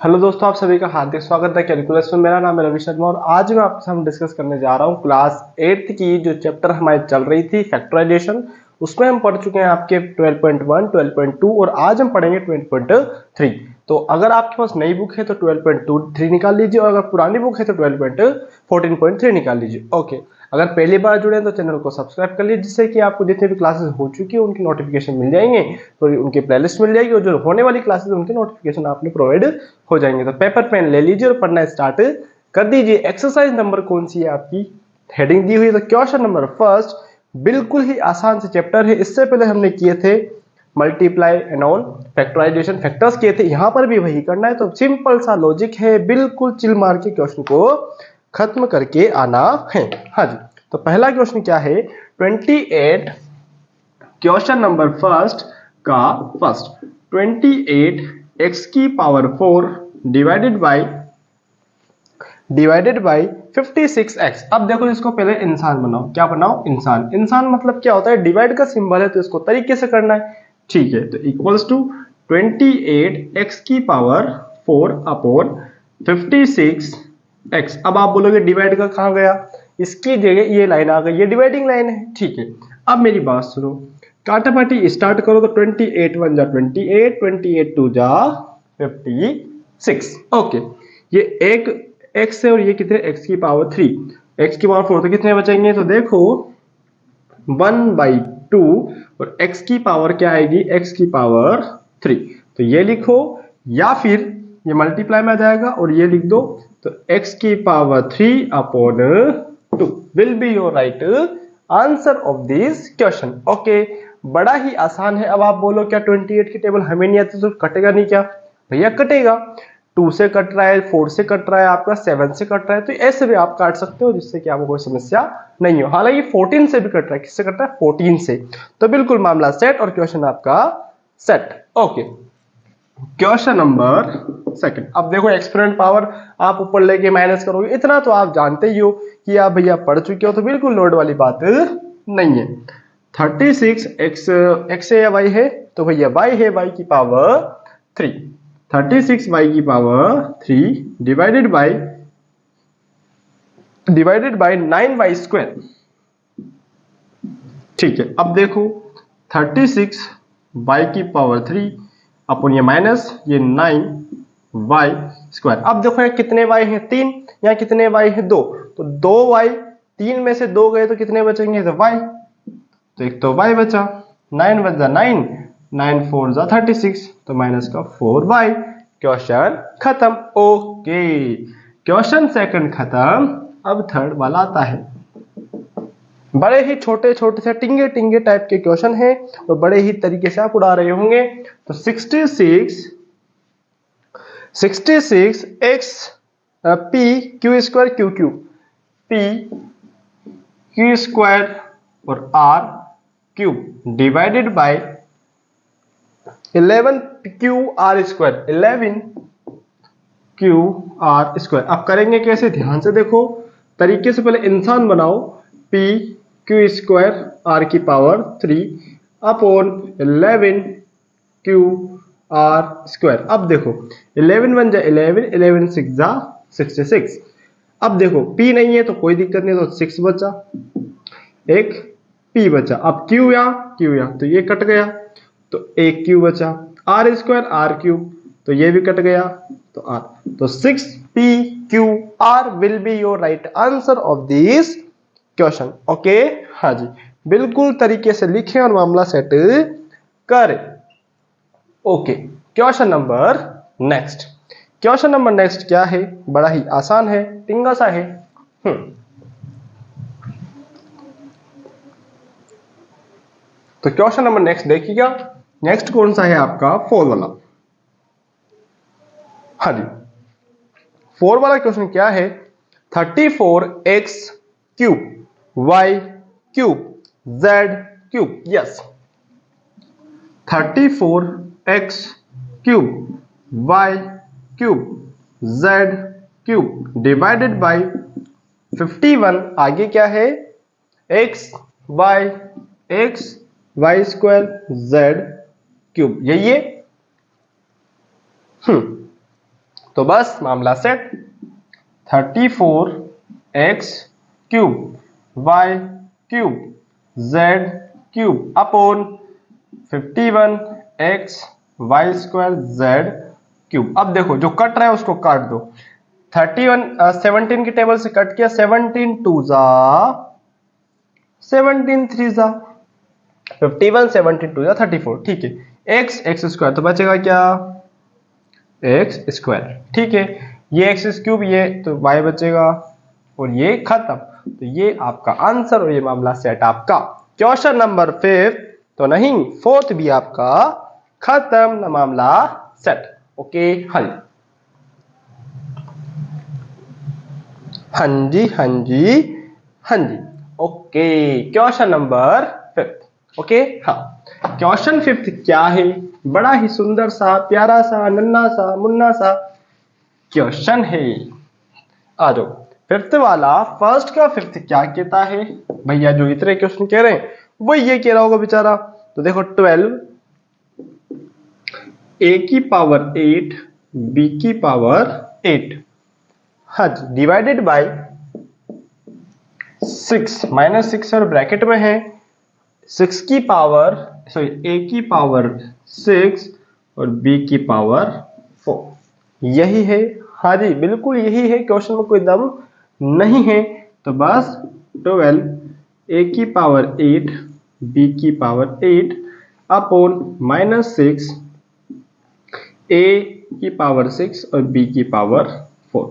Hello दोस्तों, आप सभी का हार्दिक स्वागत है कैलकुलस में। मेरा नाम है रवि शर्मा और आज मैं आपके सामने डिस्कस करने जा रहा हूं क्लास 8 की जो चैप्टर हमारी चल रही थी फैक्टराइजेशन। उसमें हम पढ़ चुके हैं आपके 12.1, 12.2 और आज हम पढ़ेंगे 12.3। तो अगर आपके पास नई बुक है तो 12.23 निकाल लीजिए और अगर पुरानी बुक है तो 12.14.3 निकाल लीजिए। ओके, अगर पहली बार जुड़े हैं तो चैनल को सब्सक्राइब कर लीजिए जिससे कि आपको जितनी भी क्लासेस हो चुकी है उनकी नोटिफिकेशन मिल जाएंगे, तो उनकी प्लेलिस्ट मिल जाएगी और जो होने वाली क्लासेस उनकी नोटिफिकेशन आपने प्रोवाइड हो जाएंगे। तो पेपर पेन ले लीजिए और पढ़ना स्टार्ट कर दीजिए। एक्सरसाइज नंबर कौन सी है आपकी, हेडिंग दी हुई है तो क्वेश्चन नंबर फर्स्ट बिल्कुल ही आसान से चैप्टर है। इससे पहले हमने किए थे multiply and all factorization, factors किए थे, यहां पर भी वही करना है। तो सिंपल सा लॉजिक है, बिल्कुल चिल मार के क्वेश्चन को खत्म करके आना है। हाँ जी, तो पहला क्वेश्चन क्या है, 28 क्वेश्चन नंबर फर्स्ट का फर्स्ट 28 x की पावर 4 डिवाइडेड बाई 56x। अब देखो इसको पहले इंसान बनाओ। क्या बनाओ? इंसान। इंसान मतलब क्या होता है, डिवाइड का सिंबल है तो इसको तरीके से करना है। ठीक है, तो इक्वल्स टू 28x की पावर 4 अपॉन 56x। अब आप बोलोगे डिवाइड का कहां गया, इसकी जगह ये लाइन आ गई, ये डिवाइडिंग लाइन है। ठीक है, अब मेरी बात सुनो, काटापाटी स्टार्ट करो तो 28 1 जा 28, 28 2 जा 56। ओके, ये एक x है और ये कितने, x की पावर 3, x की पावर 4 तो कितने बचेंगे, तो देखो 1/2 और x की पावर क्या आएगी, x की पावर 3। तो ये लिखो या फिर ये मल्टीप्लाई में आ जाएगा और ये लिख दो, तो x की power 3 upon 2 will be your right answer of this question. Okay, बड़ा ही आसान है। अब आप बोलो क्या 28 की टेबल हमें नहीं आती तो कटेगा नहीं क्या? भैया कटेगा, 2 से कट रहा है, 4 से कट रहा है, आपका 7 से कट रहा है, तो ऐसे भी आप काट सकते हो जिससे कि आपको कोई समस्या नहीं हो। हालांकि 14 से भी कट रहा है, किससे कट रहा है, 14 से, तो बिल्कुल मामला सेट और क्वेश्चन आपका set. Okay, question number second. अब देखो एक्सपोनेंट पावर आप ऊपर लेके माइनस करोगे, इतना तो आप जानते ही हो कि आप भैया पढ़ चुके हो, तो बिल्कुल लोड वाली बात नहीं है। 36 एक्स है या वाई है, तो भैया वाई है, वाई की पावर 3, 36 वाई की power 3 divided by 9 y square. ठीक है, अब देखो 36 वाई की पावर 3 अपन ये माइनस ये 9 वाई स्क्वायर। अब देखो यहाँ कितने वाई है, 3, यहाँ कितने वाई है, 2, तो 2 वाई, 3 में से 2 गए तो कितने बचेंगे, तो वाई, तो एक तो वाई बचा, 9 बचा 9, 9 4 जा 36, तो माइनस का 4 वाई। क्वेश्चन खत्म। ओके, क्वेश्चन सेकंड खत्म। अब थर्ड वाला आता है। बड़े ही छोटे छोटे से टिंगे टिंगे टाइप के क्वेश्चन है और बड़े ही तरीके से आप उड़ा रहे होंगे। तो 66 X P Q square Q Q, P Q square और R cube divided by 11 Q R square, 11 Q R square. अब करेंगे कैसे, ध्यान से देखो, तरीके से पहले इंसान बनाओ, पी क्यू स्क्वायर आर की power 3 upon 11 Q R square. अब देखो 11 1 जा 11, 11 6 जा 66। अब देखो p नहीं है तो कोई दिक्कत नहीं, तो 6 बचा, एक p बचा। अब q या तो ये कट गया, तो एक q बचा, आर स्क्वायर आर क्यूब, तो ये भी कट गया, तो r, तो 6pqr will be your right answer of this question. Okay, हाँ जी, बिल्कुल तरीके से लिखें और मामला सेट करें। Okay, question number next. Question number next क्या है, बड़ा ही आसान है, टिंगा सा है। तो क्वेश्चन नंबर नेक्स्ट देखिएगा। नेक्स्ट कौन सा है आपका, 4 वाला। हाँ जी, 4 वाला क्वेश्चन क्या है, 34x cube y cube z cube. Yes, 34x cube y cube z cube divided by 51, आगे क्या है, x y square z cube, यही है। तो बस मामला set. 34x cube y cube z cube upon 51x y square z cube. अब देखो जो कट रहा है उसको काट दो। 17 की टेबल से कट किया, 17 2 जा 17 3 जा 51, 17 2 जा 34, ठीक है। x स्क्वायर तो बचेगा क्या, एक्स स्क्वायर, ठीक है। ये एक्स क्यूब, ये तो y बचेगा और ये खत्म। तो ये आपका आंसर और ये मामला सेट आपका। क्वेश्चन नंबर 5 तो नहीं, 4th भी आपका खत्म ना, मामला सेट। ओके, हाँ जी हाँ जी हाँ जी हाँ जी। Okay, question number 5। ओके, हाँ, क्वेश्चन 5 क्या है, बड़ा ही सुंदर सा, प्यारा सा, नन्ना सा, मुन्ना सा क्वेश्चन है। आ जाओ, 5th वाला। फर्स्ट का 5th क्या कहता है भैया, जो इतने क्वेश्चन कह रहे हैं वो ये कह रहा होगा बेचारा। तो देखो 12 a की पावर 8 b की पावर 8, हाँ जी, डिवाइडेड बाय 6 -6 और ब्रैकेट में है 6 की पावर, सॉरी a की पावर 6 और b की पावर 4। यही है, हाँ जी बिल्कुल यही है, क्वेश्चन में कोई दम नहीं है। तो बस 12 a की पावर 8 b की पावर 8 अपॉन -6 a की पावर 6 और b की पावर 4।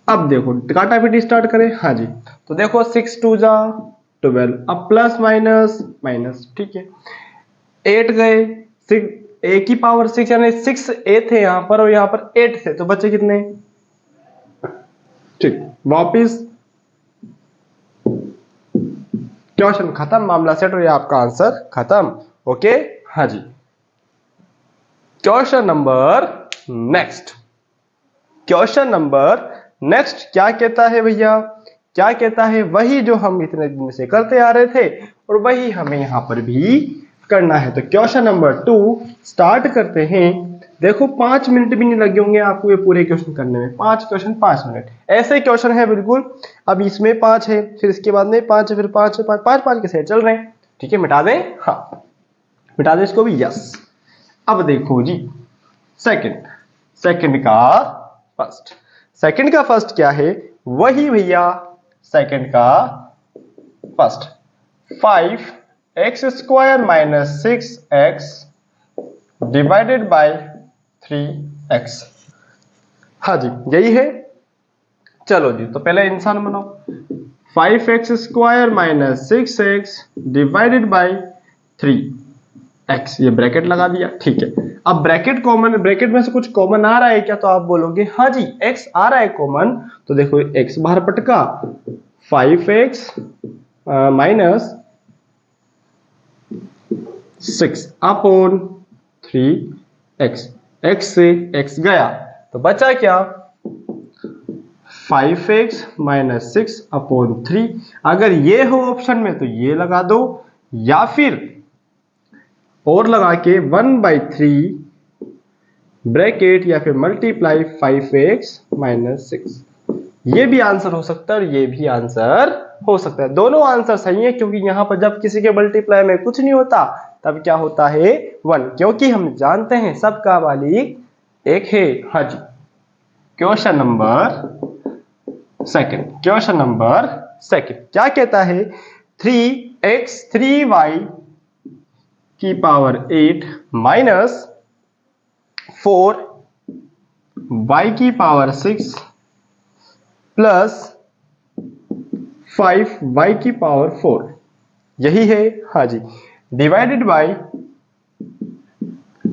अब देखो काटा पीटी स्टार्ट करें, हाँ जी। तो देखो 6 2 जा 12, अब प्लस माइनस माइनस, ठीक है। 8 गए, 6 a की पावर 6 यानी 6 a थे यहाँ पर और यहाँ पर 8 थे, तो बचे कितने, ठीक। वापिस क्वेश्चन खत्म, मामला सेट और ये आपका आंसर खत्म। ओके, हाँ जी। Question number next, question number next क्या कहता है भैया, क्या कहता है, वही जो हम इतने दिन से करते आ रहे थे और वही हमें यहां पर भी करना है। तो क्वेश्चन नंबर 2 स्टार्ट करते हैं। देखो 5 मिनट भी नहीं लगे होंगे आपको ये पूरे क्वेश्चन करने में, 5 क्वेश्चन 5 मिनट, ऐसे क्वेश्चन है बिल्कुल। अब इसमें 5 है, फिर इसके बाद में 5 है, फिर 5 है, 5 5 के सेट चल रहे हैं, ठीक है। मिटा दें, हाँ मिटा दें इसको भी, यस। अब देखो जी सेकंड का फर्स्ट, सेकंड का फर्स्ट क्या है, वही भैया सेकंड का first. 5x square minus 6x divided by 3x, हाँ जी यही है। चलो जी, तो पहले इंसान बनाओ। 5x square minus 6x divided by 3x, ये ब्रैकेट लगा दिया, ठीक है। अब ब्रैकेट कॉमन, ब्रैकेट में से कुछ कॉमन आ रहा है क्या, तो आप बोलोगे हाँ जी x आ रहा है कॉमन। तो देखो x बाहर पटका, 5x minus 6 upon 3x, x से x गया तो बचा क्या, 5x माइनस 6 अपॉन 3। अगर ये हो ऑप्शन में तो ये लगा दो, या फिर और लगा के 1/3 ब्रैकेट, या फिर मल्टीप्लाई 5x माइनस 6। ये भी आंसर हो सकता है और ये भी आंसर हो सकता है, दोनों आंसर सही है। क्योंकि यहां पर जब किसी के मल्टीप्लाई में कुछ नहीं होता तब क्या होता है 1, क्योंकि हम जानते हैं सबका मालिक एक है। हाँ जी, question number second, question number second क्या कहता है, 3x 3y की पावर 8 माइनस 4y की पावर 6 प्लस 5y की पावर 4, यही है, हाँ जी, डिवाइडेड बाय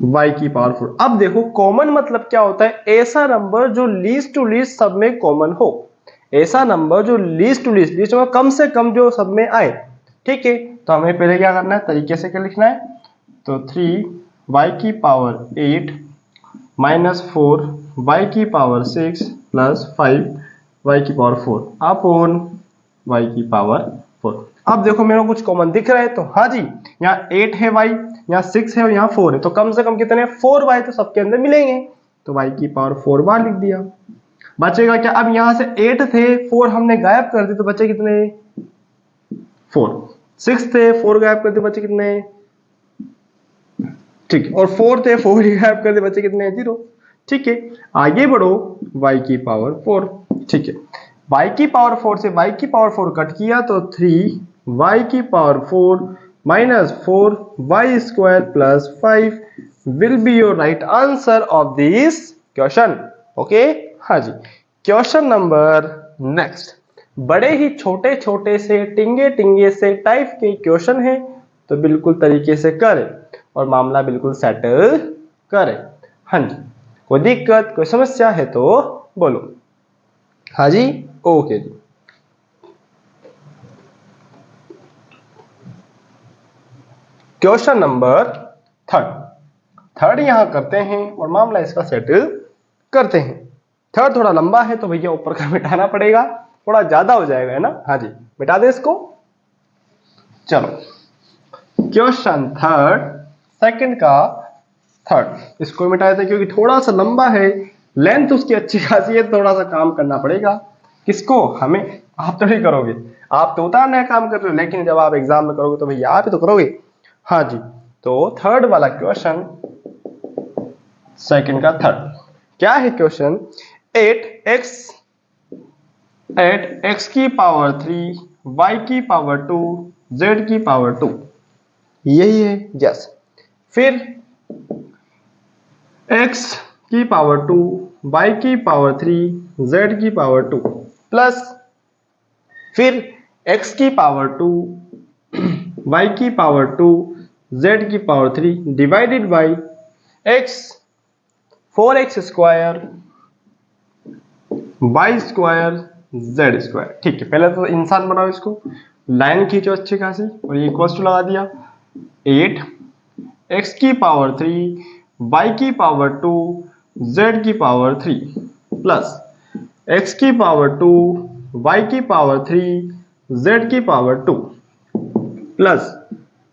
y की पावर 4। अब देखो कॉमन मतलब क्या होता है, ऐसा नंबर जो लीस्ट टू लीस्ट सब में कॉमन हो, ऐसा नंबर जो लीस्ट टू लीस्ट, लीस्ट में कम से कम जो सब में आए, ठीक है। तो हमें पहले क्या करना है, तरीके से क्या लिखना है, तो 3y की पावर 8 माइनस 4y की पावर 6 प्लस 5y की पावर 4 अपॉन y की पावर 4। अब देखो मेरे को कुछ कॉमन दिख रहा है, तो हाँ जी यहाँ 8 है y, यहाँ 6 है और यहाँ 4 है, तो कम से कम कितने 4y तो सबके अंदर मिलेंगे, तो y की पावर 4 बार लिख दिया। बचेगा क्या, अब यहां से 8 थे 4 हमने गायब कर दिए तो बचे कितने 4, 6 थे 4 गायब कर दिए बचे कितने, ठीक है, और 4 थे 4 ही गायब कर दिए बचे कितने 0। ठीक है, आगे बढ़ो y की पावर 4। ठीक है, y की पावर 4 से y की पावर 4 कट किया तो 3 y की power 4 minus 4 y square plus 5 will be your right answer of this question. Okay, हाँ जी। क्वेश्चन नंबर नेक्स्ट, बड़े ही छोटे छोटे से टिंगे टिंगे से टाइप के क्वेश्चन है, तो बिल्कुल तरीके से करें और मामला बिल्कुल सेटल करें। हाँ जी, कोई दिक्कत कोई समस्या है तो बोलो। हाँ जी, ओके जी। क्वेश्चन नंबर थर्ड यहां करते हैं और मामला इसका सेटल करते हैं। थर्ड थोड़ा लंबा है तो भैया ऊपर का मिटाना पड़ेगा, थोड़ा ज्यादा हो जाएगा, है ना। हाँ जी, मिटा दे इसको। चलो, क्वेश्चन सेकंड का थर्ड, इसको मिटा देते क्योंकि थोड़ा सा लंबा है, लेंथ उसकी अच्छी खासी है, थोड़ा सा काम करना पड़ेगा। किसको, हमें। आप तो नहीं करोगे, आप तो उतना नया काम कर रहे हो, लेकिन जब आप एग्जाम में करोगे तो भैया आप ही तो करोगे। हाँ जी, तो थर्ड वाला क्वेश्चन, सेकंड का थर्ड क्या है क्वेश्चन, 8x की पावर 3 y की पावर 2 z की पावर 2, यही है। यस, फिर x की पावर 2 y की पावर 3 z की पावर 2 प्लस फिर x की पावर 2 y की पावर 2 z की power 3 divided by x 4x square y square z square. ठीक है, पहले तो इंसान बनाओ, इसको लाइन खींचो अच्छी खासी और ये इक्वल्स टू लगा दिया। 8x की पावर 3 y की पावर 2 z की पावर 3 प्लस x की पावर 2 y की पावर 3 z की पावर 2 प्लस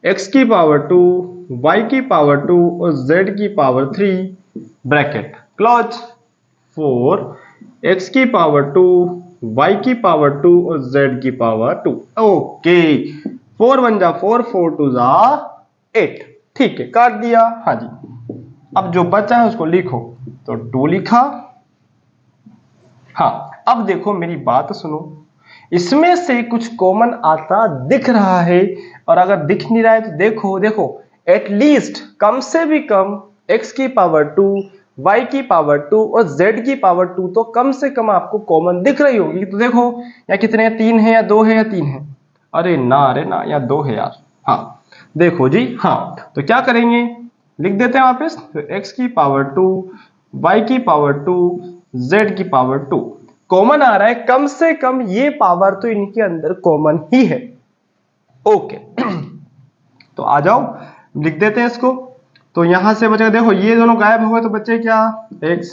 x की पावर 2 y की पावर 2 और z की पावर 3 ब्रैकेट क्लोज 4 x की पावर 2 y की पावर 2 और z की पावर 2। ओके, 4 1 जा 4 4 2 जा 8। ठीक है, काट दिया। हाँ जी, अब जो बचा है उसको लिखो, तो 2 लिखा। हाँ, अब देखो मेरी बात सुनो, इसमें से कुछ कॉमन आता दिख रहा है, और अगर दिख नहीं रहा है तो देखो एटलीस्ट कम से भी कम x की पावर 2 y की पावर 2 और z की पावर 2 तो कम से कम आपको कॉमन दिख रही होगी। तो देखो या कितने हैं, 3 है या 2 है या 3 है, अरे ना या 2 है यार। हाँ देखो जी, हाँ तो क्या करेंगे, लिख देते हैं वापस, तो x की पावर 2 y की पावर 2 z की पावर 2 कॉमन आ रहा है, कम से कम ये पावर तो इनके अंदर कॉमन ही है। ओके तो आ जाओ लिख देते हैं इसको। तो यहां से बचेगा, देखो ये दोनों गायब हो गए तो बचे क्या, x,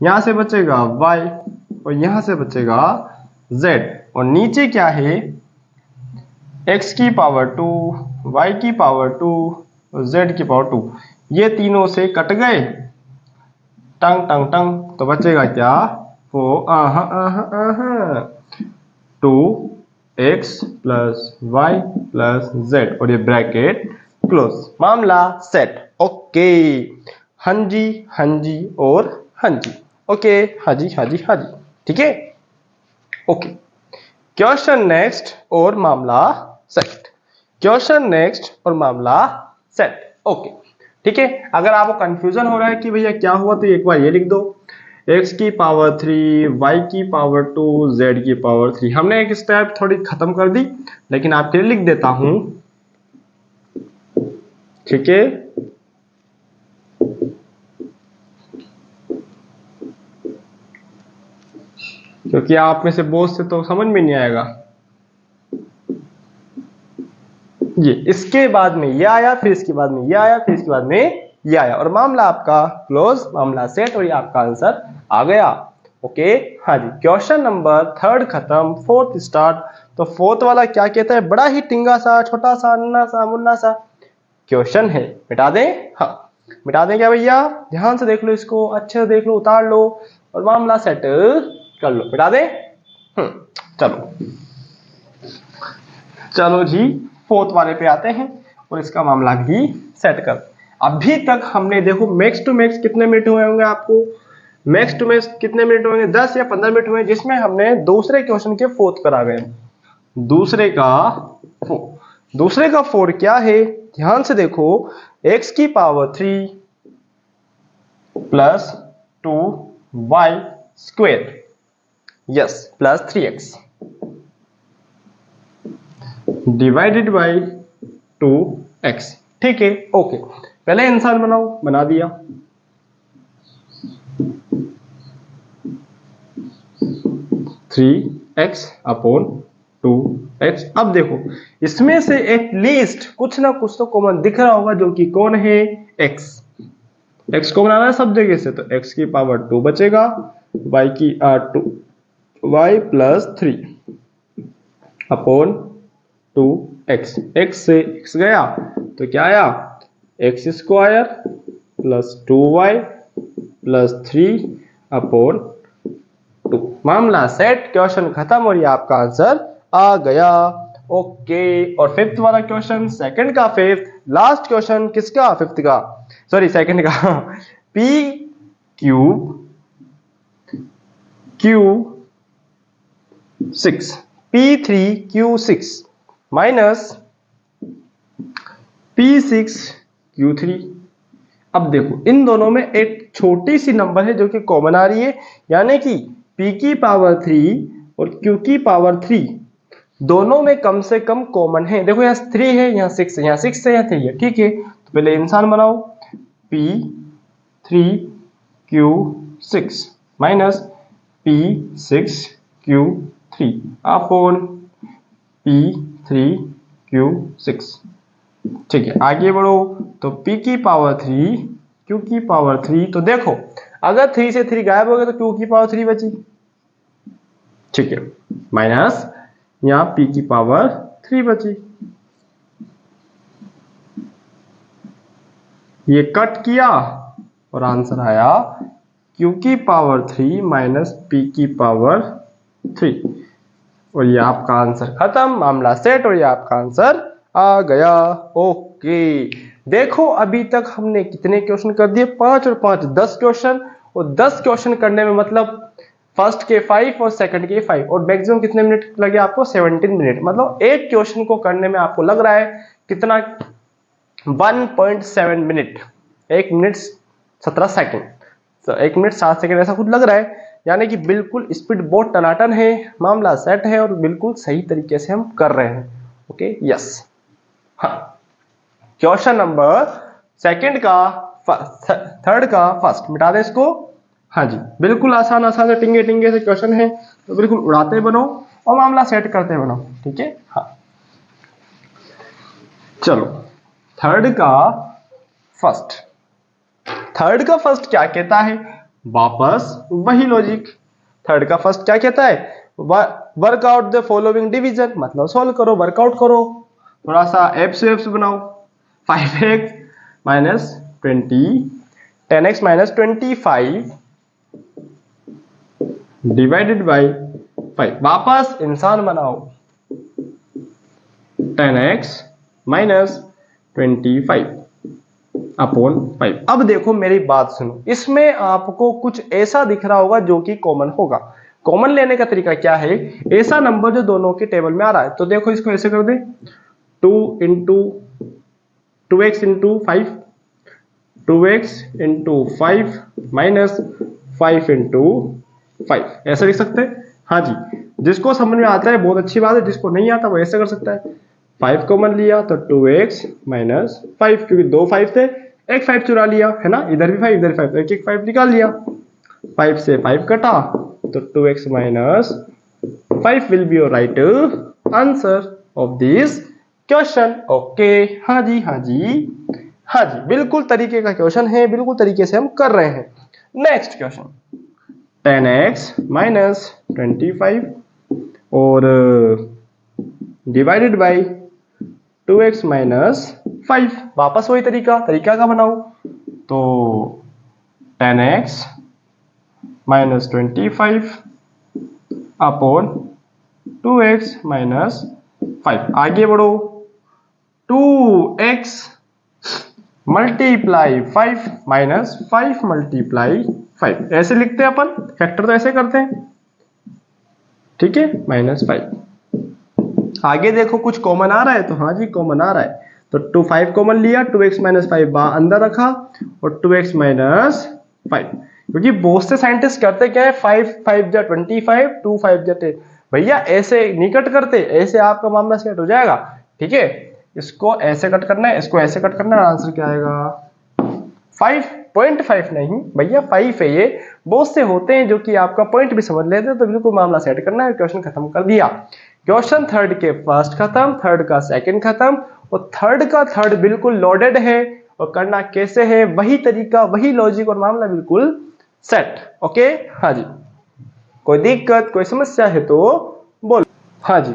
यहां से बचेगा y और यहां से बचेगा z, और नीचे क्या है, x की पावर 2 y की पावर 2 और z की पावर 2, ये तीनों से कट गए, टंग टंग टंग, तो बचेगा क्या, 2x plus y plus z और ये ब्रैकेट क्लोज, मामला सेट। ओके, हाँ जी और हाँ जी। ओके, हाँ जी, ठीक है। ओके, क्वेश्चन नेक्स्ट और मामला सेट, क्वेश्चन नेक्स्ट और मामला सेट। ओके ठीक है, अगर आपको कंफ्यूजन हो रहा है कि भैया क्या हुआ तो एक बार ये लिख दो, x की पावर 3 y की पावर 2 z की पावर 3, हमने एक स्टेप थोड़ी खत्म कर दी, लेकिन आपके लिए लिख देता हूं, ठीक है। क्योंकि आप में से बहुत से तो समझ में नहीं आएगा, ये इसके बाद में ये आया, फिर इसके बाद में ये आया, फिर इसके बाद में ये आया, और मामला आपका क्लोज, मामला सेट, और ये आपका आंसर आ गया। ओके हाँ जी, क्वेश्चन नंबर थर्ड खत्म, फोर्थ स्टार्ट। तो फोर्थ वाला क्या कहता है, बड़ा ही टिंगा सा, छोटा सा, अन्ना सा, मुन्ना सा क्वेश्चन है, मिटा दें। हाँ मिटा दें क्या भैया, ध्यान से देख लो इसको, अच्छे से देख लो, उतार लो और मामला सेट कर लो। मिटा दें? चलो चलो जी, फोर्थ वाले पे आते हैं और इसका मामला भी सेट कर। अभी तक हमने देखो मैक्स टू मैक्स कितने मिनट हुए होंगे आपको, मैक्स टू मैक्स कितने मिनट होंगे, 10 या 15 मिनट हुए, जिसमें हमने दूसरे क्वेश्चन के फोर्थ पर आ गए। दूसरे का फोर क्या है, ध्यान से देखो, x की power 3 plus 2y square, yes, plus 3x divided by 2x। ठीक है, ओके, पहले आंसर बनाओ, बना दिया। Three x upon 2x। अब देखो इसमें से एटलीस्ट कुछ ना कुछ तो कॉमन दिख रहा होगा, जो कि कौन है, x। x को बनाना है सब जगह से, तो x की पावर 2 बचेगा, y की 2 y plus 3 upon 2x। x से x गया तो क्या आया, x square plus 2y plus 3 upon 2। मामला सेट, क्वेश्चन खत्म और ये आपका आंसर आ गया। ओके, और फिफ्थ वाला क्वेश्चन, सेकंड का फिफ्थ, लास्ट क्वेश्चन किसका, फिफ्थ का, सॉरी सेकंड का। p cube Q6 P3Q6 minus P6Q3। अब देखो इन दोनों में एक छोटी सी नंबर है जो कि कॉमन आ रही है, यानी कि p की पावर 3 और q की पावर 3 दोनों में कम से कम कॉमन है। देखो यहाँ 3 है, यहाँ 6 है, यहाँ 6 है, यहाँ 3 है। ठीक है, तो पहले इंसान बनाओ, P3Q6 minus P6Q3 upon P3Q6। ठीक है, आगे बढ़ो, तो p की पावर 3 q की पावर 3, तो देखो अगर 3 से 3 गायब हो गए तो q की पावर 3 बची। ठीक है, माइनस यहां p की पावर 3 बची, ये कट किया और आंसर आया q की पावर 3 माइनस p की पावर 3, और ये आपका आंसर खत्म, मामला सेट, और ये आपका आंसर आ गया। ओके, देखो अभी तक हमने कितने क्वेश्चन कर दिए, 5 और 5 10 क्वेश्चन, और 10 क्वेश्चन करने में मतलब फर्स्ट के 5 और सेकंड के 5, और मैक्सिमम कितने मिनट लगे आपको, 17 मिनट। मतलब एक क्वेश्चन को करने में आपको लग रहा है कितना, 1.7 मिनट, 1 मिनट 17 सेकंड, तो 1 मिनट 7 सेकंड ऐसा कुछ लग रहा है, यानी कि बिल्कुल स्पीड बहुत टनाटन है, मामला सेट है और बिल्कुल सही तरीके से हम कर रहे हैं। Okay, yes. हाँ, क्वेश्चन नंबर सेकंड का थर्ड का फर्स्ट, मिटा दे इसको। हाँ जी, बिल्कुल आसान आसान से टिंगे टिंगे से क्वेश्चन है, तो बिल्कुल उड़ाते बनो और मामला सेट करते बनो। ठीक है, हाँ चलो, थर्ड का फर्स्ट क्या कहता है, वापस वही लॉजिक। थर्ड का फर्स्ट क्या कहता है, वर्कआउट द फॉलोइंग डिवीजन, मतलब सॉल्व करो, वर्कआउट करो, थोड़ा सा एप्स वेप्स बनाओ। 5x minus 20, 10x minus 25 divided by 5, वापस इंसान बनाओ, 10x माइनस 25 अपॉन 5। अब देखो मेरी बात सुनो, इसमें आपको कुछ ऐसा दिख रहा होगा जो कि कॉमन होगा। कॉमन लेने का तरीका क्या है, ऐसा नंबर जो दोनों के टेबल में आ रहा है, तो देखो इसको ऐसे कर दे, 2x into 5, 2x into 5 minus 5 into 5, ऐसा लिख सकते हैं। हाँ जी, जिसको समझ में आता है बहुत अच्छी बात है, जिसको नहीं आता वो ऐसे कर सकता है। 5 कॉमन लिया तो 2x माइनस 5, क्योंकि 2 5 थे, एक 5 चुरा लिया है ना, इधर भी 5 इधर 5, एक 5 निकाल लिया, 5 से 5 कटा तो 2x minus 5 will be your right answer of this question. Okay, हाँ जी हाँ जी हाँ जी, बिल्कुल तरीके का क्वेश्चन है, बिल्कुल तरीके से हम कर रहे हैं। नेक्स्ट क्वेश्चन, 10x माइनस 25 और डिवाइडेड बाई 2x माइनस 5, वापस वही तरीका का बनाओ, तो 10x minus 25 upon 2x minus 5। आगे बढ़ो, 2x मल्टीप्लाई 5 माइनस 5 मल्टीप्लाई 5, ऐसे लिखते हैं अपन, फैक्टर तो ऐसे करते हैं, ठीक है, माइनस 5। आगे देखो कुछ कॉमन आ रहा है, तो हाँ जी कॉमन आ रहा है, तो 5 कॉमन लिया, 2x माइनस 5 अंदर रखा और 2x माइनस 5, क्योंकि बहुत से साइंटिस्ट करते क्या है, 5 5 जा 25, 2 5 जा 10। भैया ऐसे नहीं कट करते, ऐसे आपका मामला सेट हो जाएगा, ठीक है। इसको ऐसे कट करना है, इसको ऐसे कट करना है, आंसर क्या आएगा 5.5 नहीं भैया 5 है ये। बहुत से होते हैं जो कि आपका पॉइंट भी समझ लेते हैं, तो बिल्कुल मामला सेट करना है, क्वेश्चन खत्म कर दिया। क्वेश्चन थर्ड के फर्स्ट खत्म, थर्ड का सेकंड खत्म, और थर्ड का थर्ड बिल्कुल लोडेड है, और करना कैसे है, वही तरीका, वही लॉजिक और मामला बिल्कुल सेट। ओके, हाँ जी, कोई दिक्कत कोई समस्या है तो बोलो। हाँ जी,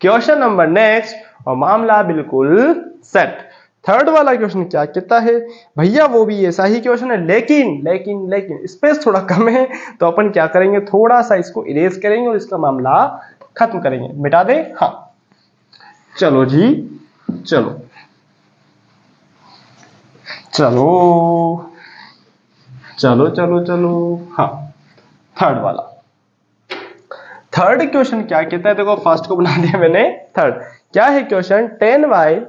क्वेश्चन नंबर नेक्स्ट, और मामला बिल्कुल सेट। थर्ड वाला क्वेश्चन क्या कहता है भैया, वो भी ऐसा ही क्वेश्चन है, लेकिन लेकिन लेकिन स्पेस थोड़ा कम है, तो अपन क्या करेंगे, थोड़ा सा इसको इरेज करेंगे और इसका मामला खत्म करेंगे, मिटा दे। हाँ चलो जी, चलो चलो चलो चलो चलो। हाँ, थर्ड वाला, थर्ड क्वेश्चन क्या कहता है, देखो फर्स्ट को बना दिया मैंने, थर्ड क्या है question, 10y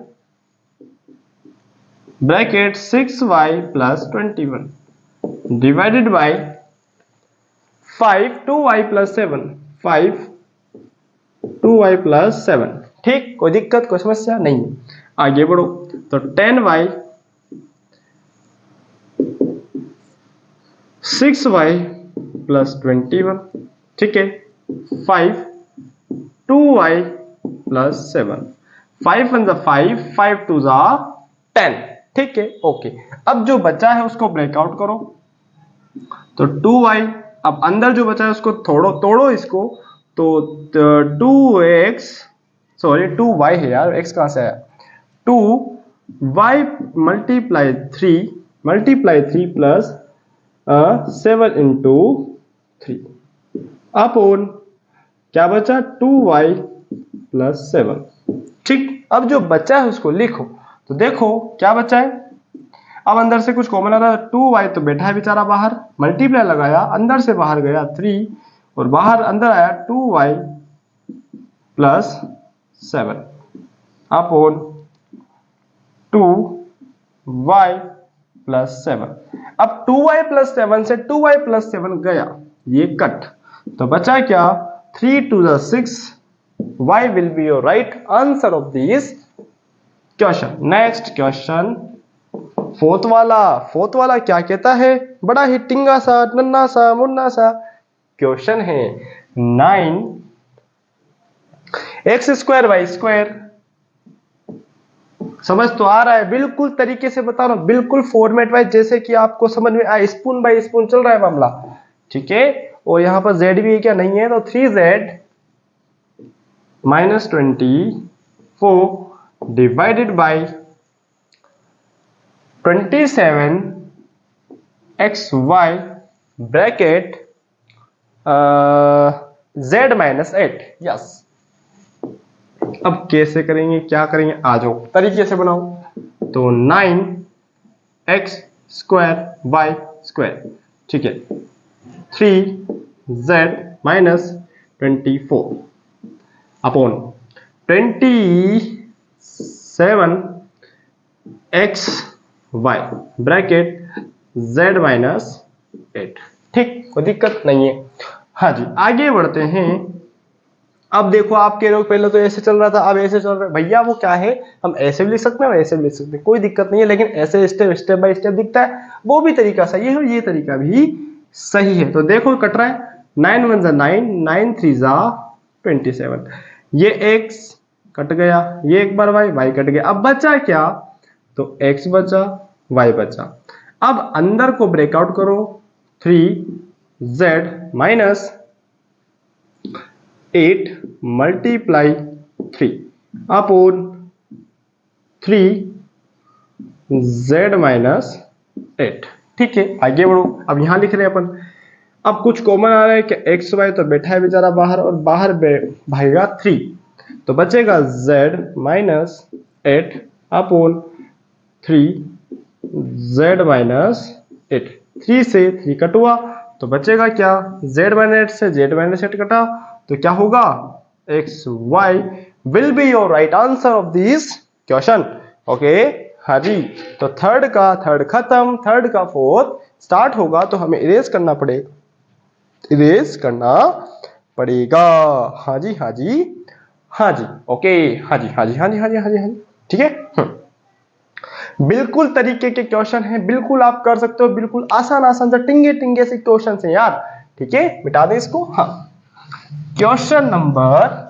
bracket 6y plus 21 divided by 5 2y plus 7, 5 2y plus 7। ठीक, कोई दिक्कत कोई समस्या नहीं। आगे बढ़ो, तो 10y 6y प्लस 21, ठीक है, 5 2y प्लस 7, 5 1 5 5 2 10, ठीक है, ओके। अब जो बचा है उसको ब्रेकआउट करो, तो 2y, अब अंदर जो बचा है उसको तोड़ो इसको, तो 2x, सॉरी 2y है यार, x कहां से आया, 2y multiply 3 plus 7 into 3 upon क्या बचा 2y प्लस 7। ठीक, अब जो बचा है उसको लिखो, तो देखो क्या बचा है, अब अंदर से कुछ कॉमन आ रहा है, 2y तो बैठा है बेचारा बाहर, मल्टीप्लाई लगाया, अंदर से बाहर गया 3 और बाहर अंदर आया 2y plus 7 upon 2y plus 7। अब 2y प्लस 7 से 2y प्लस 7 गया, ये कट, तो बचा क्या 3 2 6, y will be your right answer of this question। Next question, fourth वाला क्या कहता है, बड़ा ही टिंगा सा नन्ना सा मुन्ना सा क्वेश्चन है, 9 एक्स स्क्वायर वाई स्क्वायर। समझ तो आ रहा है, बिल्कुल तरीके से बता रहा हूं, बिल्कुल फॉर्मेट वाइज, जैसे कि आपको समझ में आए, स्पून बाय स्पून चल रहा है मामला, ठीक है। और यहां पर z भी है क्या, नहीं है, तो 3z minus 24 divided by 27xy bracket z minus 8। Yes, अब कैसे करेंगे, क्या करेंगे, आ जाओ तरीके से बनाओ, तो 9x स्क्वायर वाई स्क्वायर, ठीक है, 3z minus 24 upon 27x y bracket z minus 8। ठीक, कोई दिक्कत नहीं है। हाँ जी, आगे बढ़ते हैं। अब देखो आपके लोग पहले तो ऐसे चल रहा था, अब ऐसे चल रहा है, भैया वो क्या है, हम ऐसे भी लिख सकते हैं और ऐसे भी लिख सकते हैं, कोई दिक्कत नहीं है, लेकिन ऐसे स्टेप बाय स्टेप दिखता है, वो भी तरीका सही है और ये तरीका भी सही है। तो देखो कट रहा है, 9 1 9, 9 3 27, ये x कट गया, ये एक बार y कट गया, अब बचा क्या, तो x बचा y बचा। अब अंदर को ब्रेकआउट करो, 3z minus 8 multiply 3 upon 3z minus 8। ठीक है, आगे बढ़ो। अब यहां लिख रहे हैं अपन, अब कुछ कॉमन आ रहा है कि एक्स वाई तो बैठा है बेचारा बाहर, और बाहर भागेगा 3, तो बचेगा z minus 8 upon 3 z minus 8। 3 से 3 कट हुआ तो बचेगा क्या, z माइनस 8 से z माइनस 8 कटा तो क्या होगा, x y will be your right answer of this question. Okay, हाँ जी। तो थर्ड खत्म, थर्ड का फोर्थ स्टार्ट होगा, तो हमें इरेज करना पड़ेगा। हाँ जी, हाँ जी, हाँ जी। ओके, हाँ जी, हाँ जी, हाँ जी, हाँ जी, हाँ जी, हाँ जी। ठीक है, बिल्कुल तरीके के क्वेश्चन हैं, बिल्कुल आप कर सकते हो, बिल्कुल आसान आसान से टिंगे से क्वेश्चन हैं यार। ठीक है, मिटा दें इसको। हाँ, क्वेश्चन नंबर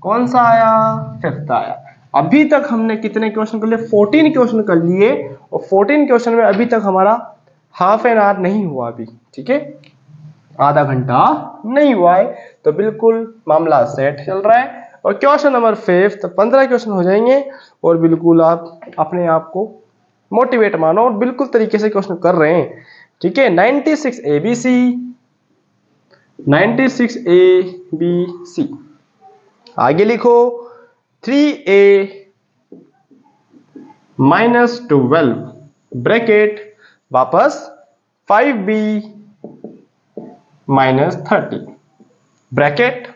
कौन सा आया, 5th आया। अभी तक हमने कितने क्वेश्चन कर लिए, 14 क्वेश्चन कर लिए, और 14 क्वेश्चन में अभी तक हमारा हाफ एन आवर नहीं हुआ अभी। ठीक है, आधा घंटा नहीं हुआ है, तो बिल्कुल मामला सेट चल रहा है। और क्वेश्चन नंबर 5 तो 15 क्वेश्चन हो जाएंगे, और बिल्कुल आप अपने आप को मोटिवेट मानो और बिल्कुल तरीके से क्वेश्चन कर रहे हैं। ठीक है, 96 ABC, 96 ABC। आगे लिखो 3A माइनस 12 ब्रैकेट वापस 5B minus 30 bracket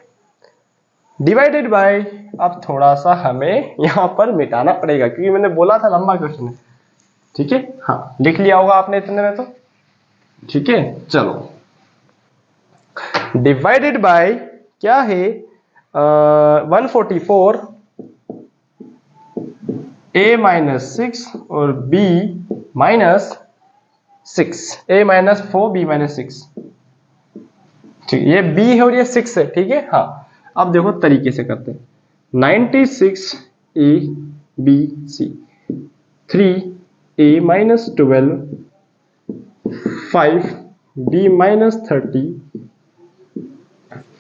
divided by, अब थोड़ा सा हमें यहां पर मिटाना पड़ेगा क्योंकि मैंने बोला था लंबा क्वेश्चन है। ठीक है, हाँ लिख लिया होगा आपने इतने में तो। ठीक है, चलो डिवाइडेड बाय क्या है, 144 a माइनस 6 और b minus 6, a minus 4 b minus 6। ठीक, ये b है और ये 6 है। ठीक है, हाँ अब देखो तरीके से करते हैं, 96 a b c, 3 a minus 12 5 b minus 30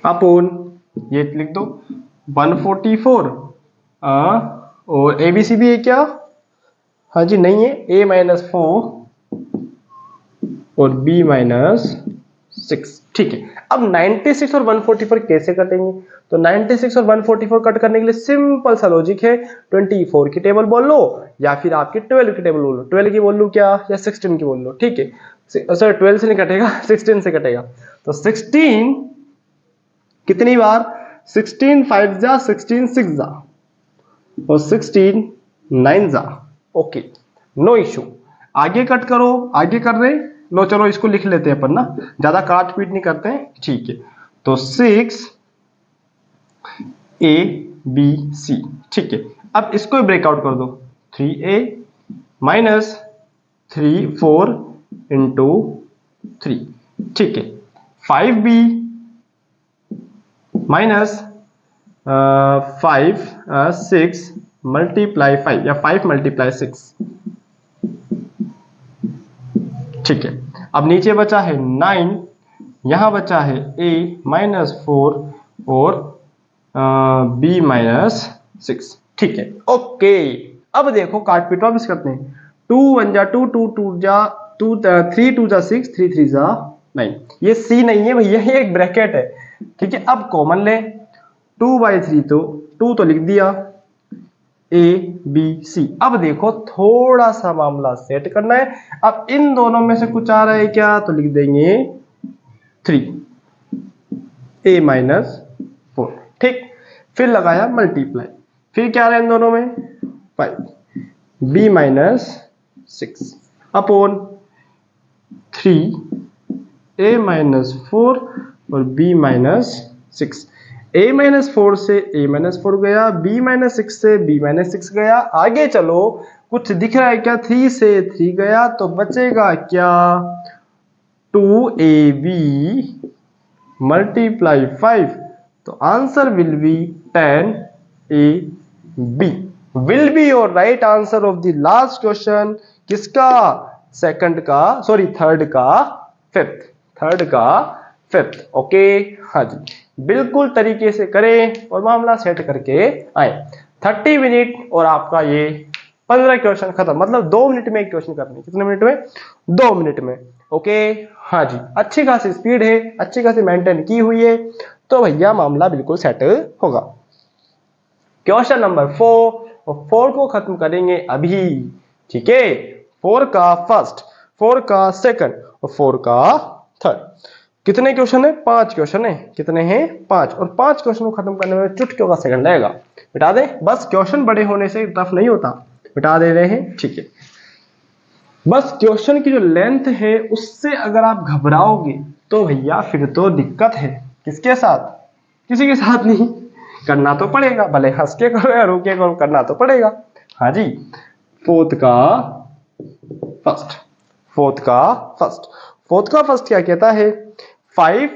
upon ये लिख दो 144 और ए बी सी भी है क्या, हाँ जी नहीं है, a माइनस 4 और b माइनस 6। ठीक है, अब 96 और 144 कैसे कटेंगे, तो 96 और 144 कट करने के लिए सिंपल सा लॉजिक है, 24 की टेबल बोल लो या फिर आपकी 12 की टेबल बोल लो। 12 की बोल लो क्या, या 16 की बोल लो। ठीक है, सर 12 से नहीं कटेगा, 16 से कटेगा। तो 16 कितनी बार, 16 5 जा 16 6 जा और 16 9 जा। ओके, नो इशू, आगे कट करो, आगे कर रहे लो, चलो इसको लिख लेते हैं अपन ना, ज्यादा काट पीट नहीं करते हैं। ठीक है, तो 6 A B C। ठीक है, अब इसको ब्रेकआउट कर दो, 3A माइनस 4 इंटू 3। ठीक है, 5B माइनस 5 6 मल्टीप्लाई 5 या 5 मल्टीप्लाई 6। ठीक है, अब नीचे बचा है 9, यहां बचा है a माइनस 4 और b माइनस 6। ठीक है, ओके। अब देखो काट पीट वापस करते हैं, 2 1 जा 2 2 2 जा 2 3 2 जा 6 3 3 जा 9। ये c नहीं है भैया, ये एक ब्रैकेट है। ठीक है, अब कॉमन ले, 2/3 तो 2 तो लिख दिया, ए बी सी। अब देखो थोड़ा सा मामला सेट करना है, अब इन दोनों में से कुछ आ रहा है क्या, तो लिख देंगे 3 a माइनस 4। ठीक, फिर लगाया मल्टीप्लाई, फिर क्या आ रहा है इन दोनों में 5 b minus 6 upon 3 a minus 4 और b माइनस 6। a माइनस 4 से a माइनस 4 गया, b माइनस 6 से b माइनस 6 गया। आगे चलो, कुछ दिख रहा है क्या, 3 से 3 गया तो बचेगा क्या, 2ab मल्टीप्लाई 5, तो answer will be 10ab will be your right answer of the last question. किसका, सेकंड का, सॉरी थर्ड का फिफ्थ, थर्ड का फिफ्थ। ओके, हाँ जी, बिल्कुल तरीके से करें और मामला सेट करके आए। 30 मिनट और आपका ये 15 क्वेश्चन खत्म, मतलब 2 मिनट में एक क्वेश्चन करने, कितने मिनट में? 2 मिनट में। ओके, हाँ जी, अच्छी खासी स्पीड है, अच्छी खासी मेंटेन की हुई है, तो भैया मामला बिल्कुल सेट होगा। क्वेश्चन नंबर 4, और 4 को खत्म करेंगे अभी, ठीक है। 4 का फर्स्ट, 4 का सेकंड और 4 का थर्ड। कितने क्वेश्चन है? 5 क्वेश्चन है। कितने हैं? 5। और 5 क्वेश्चन को खत्म करने में चुटकियों का सेकंड लगेगा। बिठा दे, बस क्वेश्चन बड़े होने से टफ नहीं होता, बिठा दे रहे हैं, ठीक है। बस क्वेश्चन की जो लेंथ है उससे अगर आप घबराओगे तो भैया फिर तो दिक्कत है। किसके साथ? किसी के साथ नहीं, करना तो पड़ेगा, भले हंस के करो या रो के करो, करना तो पड़ेगा। हाँ जी, फोर्थ का फर्स्ट, फोर्थ का फर्स्ट, फोर्थ का फर्स्ट क्या कहता है? 5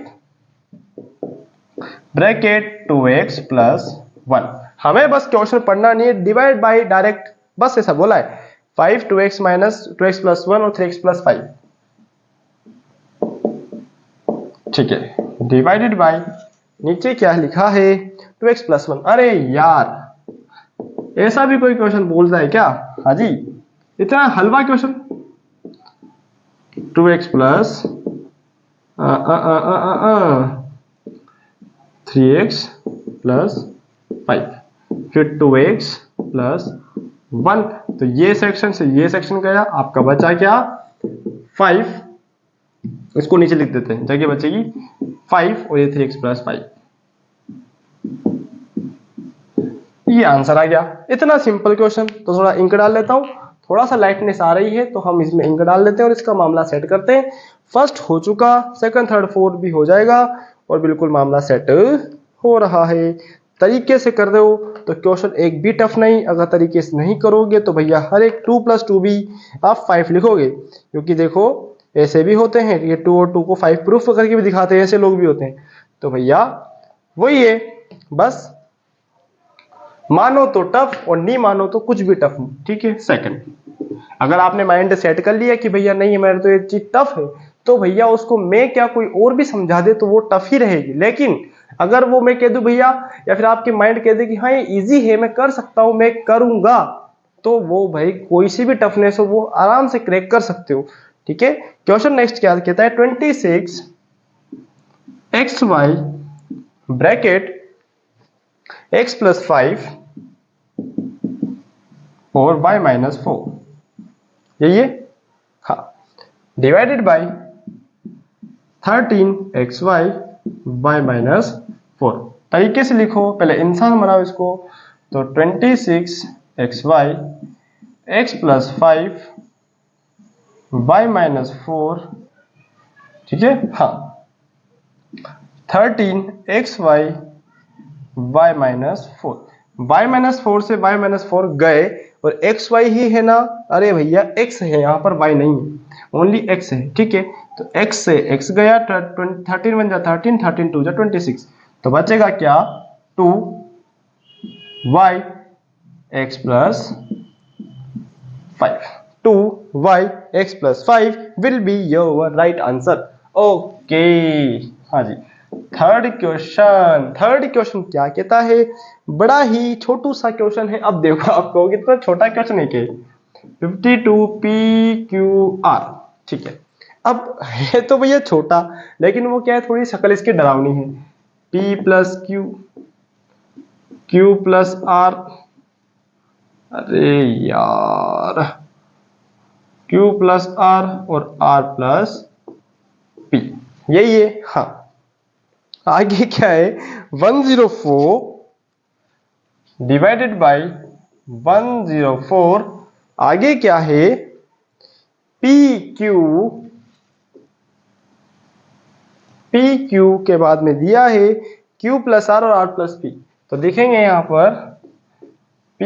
ब्रैकेट 2x प्लस 1। हमें बस क्वेश्चन पढ़ना नहीं है, डिवाइड बाई डायरेक्ट, बस ऐसा बोला है। 5 2x माइनस 2x प्लस 1 और 3x प्लस 5, ठीक है, डिवाइडेड बाई नीचे क्या लिखा है? 2x plus 1। अरे यार, ऐसा भी कोई क्वेश्चन बोलता है क्या? हाँ जी, इतना हलवा question. 2x plus 3x plus 5, फिर 2x प्लस 1, तो ये सेक्शन से ये सेक्शन गया, आपका बचा क्या? 5। इसको नीचे लिख देते हैं, जगह बचेगी 5 और ये 3x प्लस 5। ये आंसर आ गया। इतना सिंपल क्वेश्चन। तो थोड़ा इंक डाल लेता हूं, थोड़ा सा लाइटनेस आ रही है तो हम इसमें इंक डाल लेते हैं और इसका मामला सेट करते हैं। फर्स्ट हो चुका, सेकंड थर्ड फोर्थ भी हो जाएगा और बिल्कुल मामला सेट हो रहा है। तरीके से कर दो तो क्वेश्चन एक भी टफ नहीं। अगर तरीके से नहीं करोगे तो भैया हर एक 2 + 2 भी आप 5 लिखोगे, क्योंकि देखो ऐसे भी होते हैं, ये 2 और 2 को 5 प्रूफ करके भी दिखाते हैं, ऐसे लोग भी होते हैं। तो भैया वही है, बस मानो तो टफ और नहीं मानो तो कुछ भी टफ नहीं, ठीक है। सेकंड, अगर आपने माइंड सेट कर लिया कि भैया नहीं मेरे तो ये चीज टफ है, तो भैया उसको मैं क्या कोई और भी समझा दे तो वो टफ ही रहेगी। लेकिन अगर वो मैं कह दूं भैया, या फिर आपके माइंड कह दे कि हाँ ये इजी है, मैं कर सकता हूं, मैं करूंगा, तो वो भाई कोई सी भी टफनेस हो वो आराम से क्रैक कर सकते हो, ठीक है। क्वेश्चन नेक्स्ट क्या कहता है? 26 xy ब्रैकेट x प्लस 5 और y माइनस 4, यही है, हाँ, divided by 13xy y minus 4। तरीके से लिखो, पहले इंसान बनाओ इसको, तो 26xy x plus 5 y minus 4, ठीक है, हाँ, 13xy y minus 4, y minus 4 से y माइनस 4 गए और xy ही है ना? अरे भैया x है यहाँ पर, y नहीं है, ओनली x है, ठीक है। तो x से x गया, 13 बन जा 13, 13 2 जा 26, तो बचेगा क्या? 2y x plus 5, 2y x plus 5 will be your right answer. Okay, हाँ जी। थर्ड क्वेश्चन, थर्ड क्वेश्चन क्या कहता है? बड़ा ही छोटू सा क्वेश्चन है। अब देखो, आप कहोगे इतना छोटा क्वेश्चन है क्या? 52 PQR, ठीक है। अब है तो भैया छोटा, लेकिन वो क्या है, थोड़ी शक्ल इसकी डरावनी है। P plus Q, Q plus R, अरे यार, Q प्लस R और R प्लस P, यही है, हाँ। आगे क्या है? 104 डिवाइडेड बाई 104, आगे क्या है? PQ, PQ के बाद में दिया है Q प्लस R और R प्लस P, तो देखेंगे यहां पर Q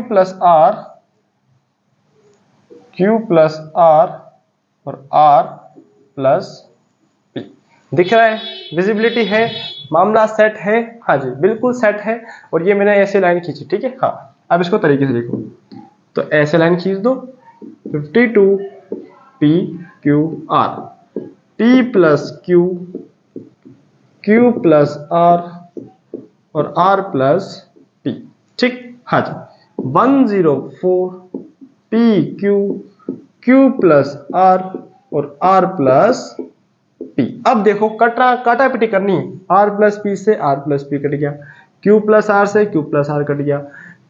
plus R, Q plus R और R प्लस P, दिख रहा है? विजिबिलिटी है, मामला सेट है, हाँ जी बिल्कुल सेट है। और ये मैंने ऐसे लाइन खींची, ठीक है, हाँ। अब इसको तरीके से देखो, तो ऐसे लाइन खींच दो, 52 PQR, P plus Q, Q plus R और R प्लस P, ठीक, हाँ जी। 104 p q, q plus r और आर प्लस पी। अब देखो काटा पिटी करनी है, आर प्लस पी से आर प्लस पी कट गया, क्यू प्लस आर से क्यू प्लस आर कट गया,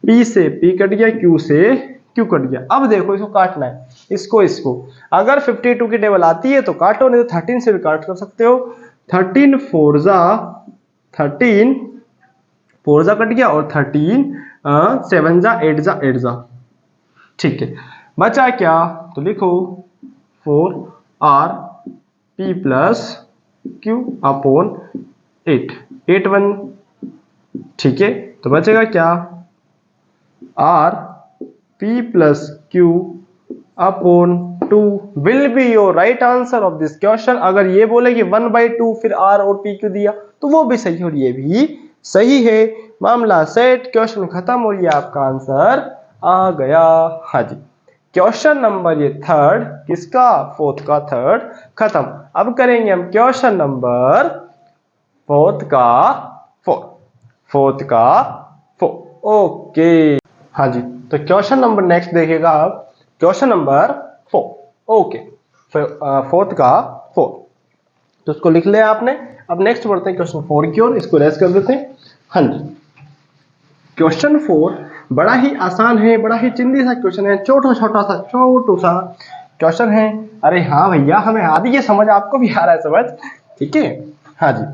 पी से पी कट गया, क्यू से क्यू कट गया। अब देखो इसको काटना है, इसको अगर 52 की टेबल आती है तो काटो, नहीं तो 13 से भी काट कर सकते हो। 13 4 जा कट गया और 13 7 जा 8 जा 8 जा। ठीक है, बचा क्या, तो लिखो 4 R P plus Q upon 8 8 1। ठीक है, तो बचेगा क्या, R P plus Q upon 2 will be your right answer of this question. अगर ये बोले कि 1/2 फिर आर और पी क्यू दिया तो वो भी सही और ये भी सही है। मामला सेट, क्वेश्चन खत्म और ये आपका आंसर आ गया। हाँ जी, क्वेश्चन नंबर ये थर्ड किसका, फोर्थ का थर्ड खत्म। अब करेंगे हम क्वेश्चन नंबर फोर्थ का फोर। ओके हाँ जी, तो क्वेश्चन नंबर नेक्स्ट देखिएगा आप, क्वेश्चन नंबर 4। ओके, फोर्थ का 4 तो उसको लिख लिया आपने। अब नेक्स्ट बढ़ते हैं क्वेश्चन 4 की ओर, इसको रेस कर देते हैं। हाँ जी, क्वेश्चन 4 बड़ा ही आसान है, बड़ा ही चिंदी सा क्वेश्चन है, छोटा सा क्वेश्चन है। अरे हाँ भैया, हमें आदि ये समझ, आपको भी आ रहा है समझ, ठीक है। हाँ जी,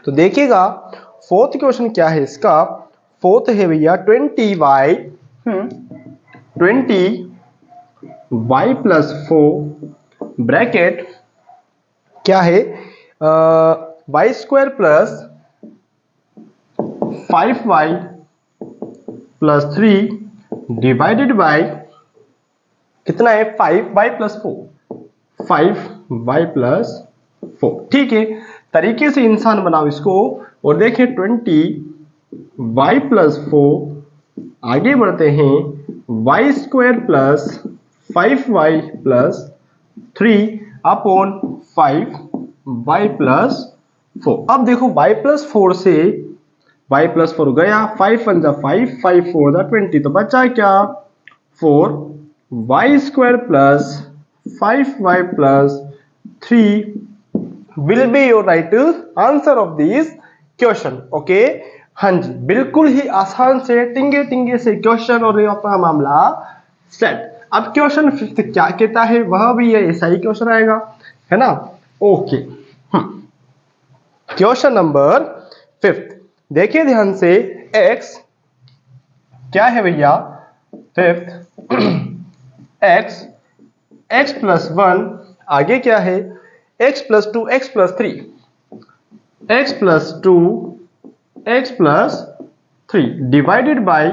तो देखिएगा फोर्थ क्वेश्चन क्या है इसका। फोर्थ है भैया 20y प्लस 4 ब्रैकेट क्या है, y square plus 5y plus 3 divided by कितना है, 5y प्लस 4। ठीक है, तरीके से इंसान बनाओ इसको और देखें 20y प्लस 4, आगे बढ़ते हैं y square plus 5y plus 3 upon 5y plus 4। अब देखो y प्लस 4 से y प्लस 4 गया, 5 1 जा 5, 5 4 जा 20, तो बचा क्या 4y square plus 5y plus 3 will be your right answer of this question. Okay, हाँ जी, बिल्कुल ही आसान से टिंगे से क्वेश्चन और अपना मामला सेट। अब क्वेश्चन फिफ्थ क्या कहता है, वह भी ये ऐसा ही क्वेश्चन आएगा, है ना। ओके, क्वेश्चन नंबर फिफ्थ देखिए ध्यान से, x क्या है भैया, फिफ्थ x प्लस 1, आगे क्या है x plus 2, x plus 3, x plus 2, x plus 3 divided by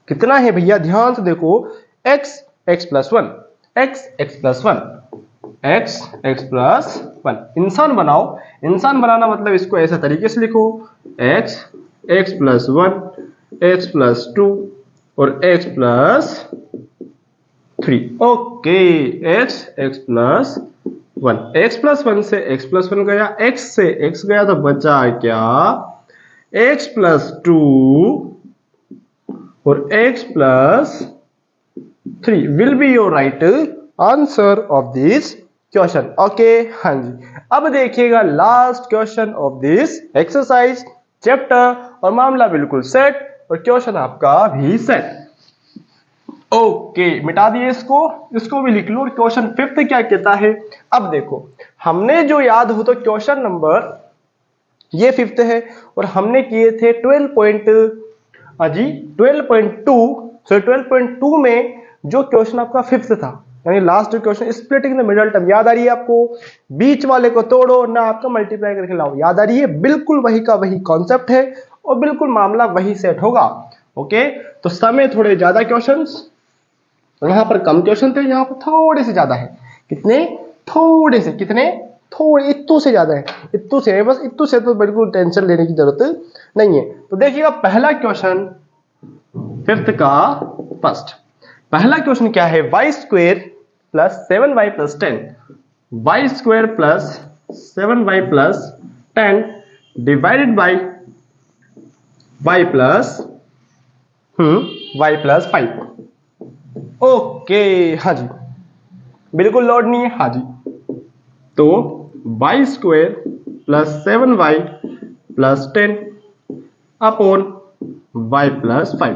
कितना है भैया, ध्यान से देखो, x plus 1, x plus 1, x plus 1। इंसान बनाओ, इंसान बनाना मतलब इसको ऐसा तरीके से लिखो, x प्लस 1, x प्लस 2 और x plus 3। Okay, x plus 1, x plus 1 से x प्लस 1 गया, x से x गया तो बचा क्या, x प्लस 2 और x plus 3 will be your right answer of this question. Okay, हाँ जी, अब देखिएगा last question of this exercise chapter, और मामला बिल्कुल सेट और क्वेश्चन आपका भी सेट। ओके, मिटा दिए इसको भी लिख लो। और क्वेश्चन फिफ्थ क्या कहता है, अब देखो हमने जो याद हो तो क्वेश्चन नंबर ये फिफ्थ है और हमने किए थे 12.2 में जो क्वेश्चन आपका फिफ्थ था, यानी last question, splitting the middle term, याद आ रही है आपको, बीच वाले को तोड़ो ना आपका मल्टीप्लाई करके लाओ, याद आ रही है, बिल्कुल वही का वही कॉन्सेप्ट है और बिल्कुल मामला वही सेट होगा। ओके, तो समय थोड़े ज्यादा क्वेश्चंस, यहां पर कम क्वेश्चन थे, यहां पर थोड़े से ज्यादा है। कितने, थोड़े से, कितने, थोड़े, इत्तू से ज्यादा है, इत्तू से है, बस इत्तू से तो बिल्कुल टेंशन लेने की जरूरत नहीं है। तो देखिएगा पहला क्वेश्चन फिफ्थ का फर्स्ट, पहला क्वेश्चन क्या है, y square plus 7y plus 10, y square plus 7y plus 10 divided by y plus y plus 5। Okay हाँ जी, बिल्कुल लोड नहीं है। हाँ जी, तो y square plus 7y plus 10 upon y plus 5।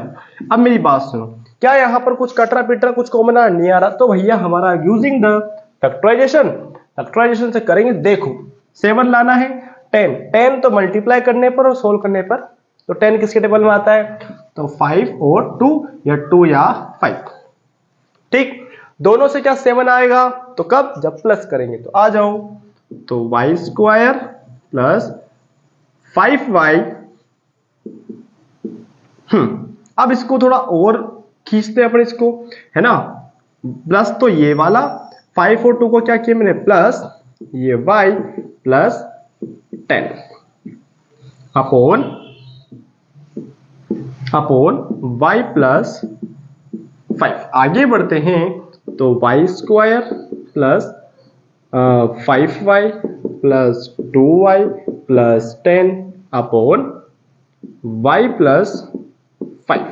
अब मेरी बात सुनो, क्या यहाँ पर कुछ कटरा पिटरा कुछ कॉमन नहीं आ रहा? तो भैया हमारा यूजिंग द फैक्टराइजेशन से करेंगे। देखो 7 लाना है, 10 तो मल्टीप्लाई करने पर और सोल्व करने पर, तो 10 किसके टेबल में आता है? तो 5 और 2 या 2 या 5। ठीक, दोनों से क्या 7 आएगा? तो कब? जब प्लस करेंगे। तो आ जाओ, तो y स्क्वायर प्लस 5y। अब इसको थोड़ा और खींचते हैं अपन इसको, है ना। प्लस तो ये वाला 5 और 2 को क्या किया मैंने? प्लस ये y plus 10 upon y plus 5। आगे बढ़ते हैं, तो y square plus 5y plus 2y plus 10 upon y plus 5।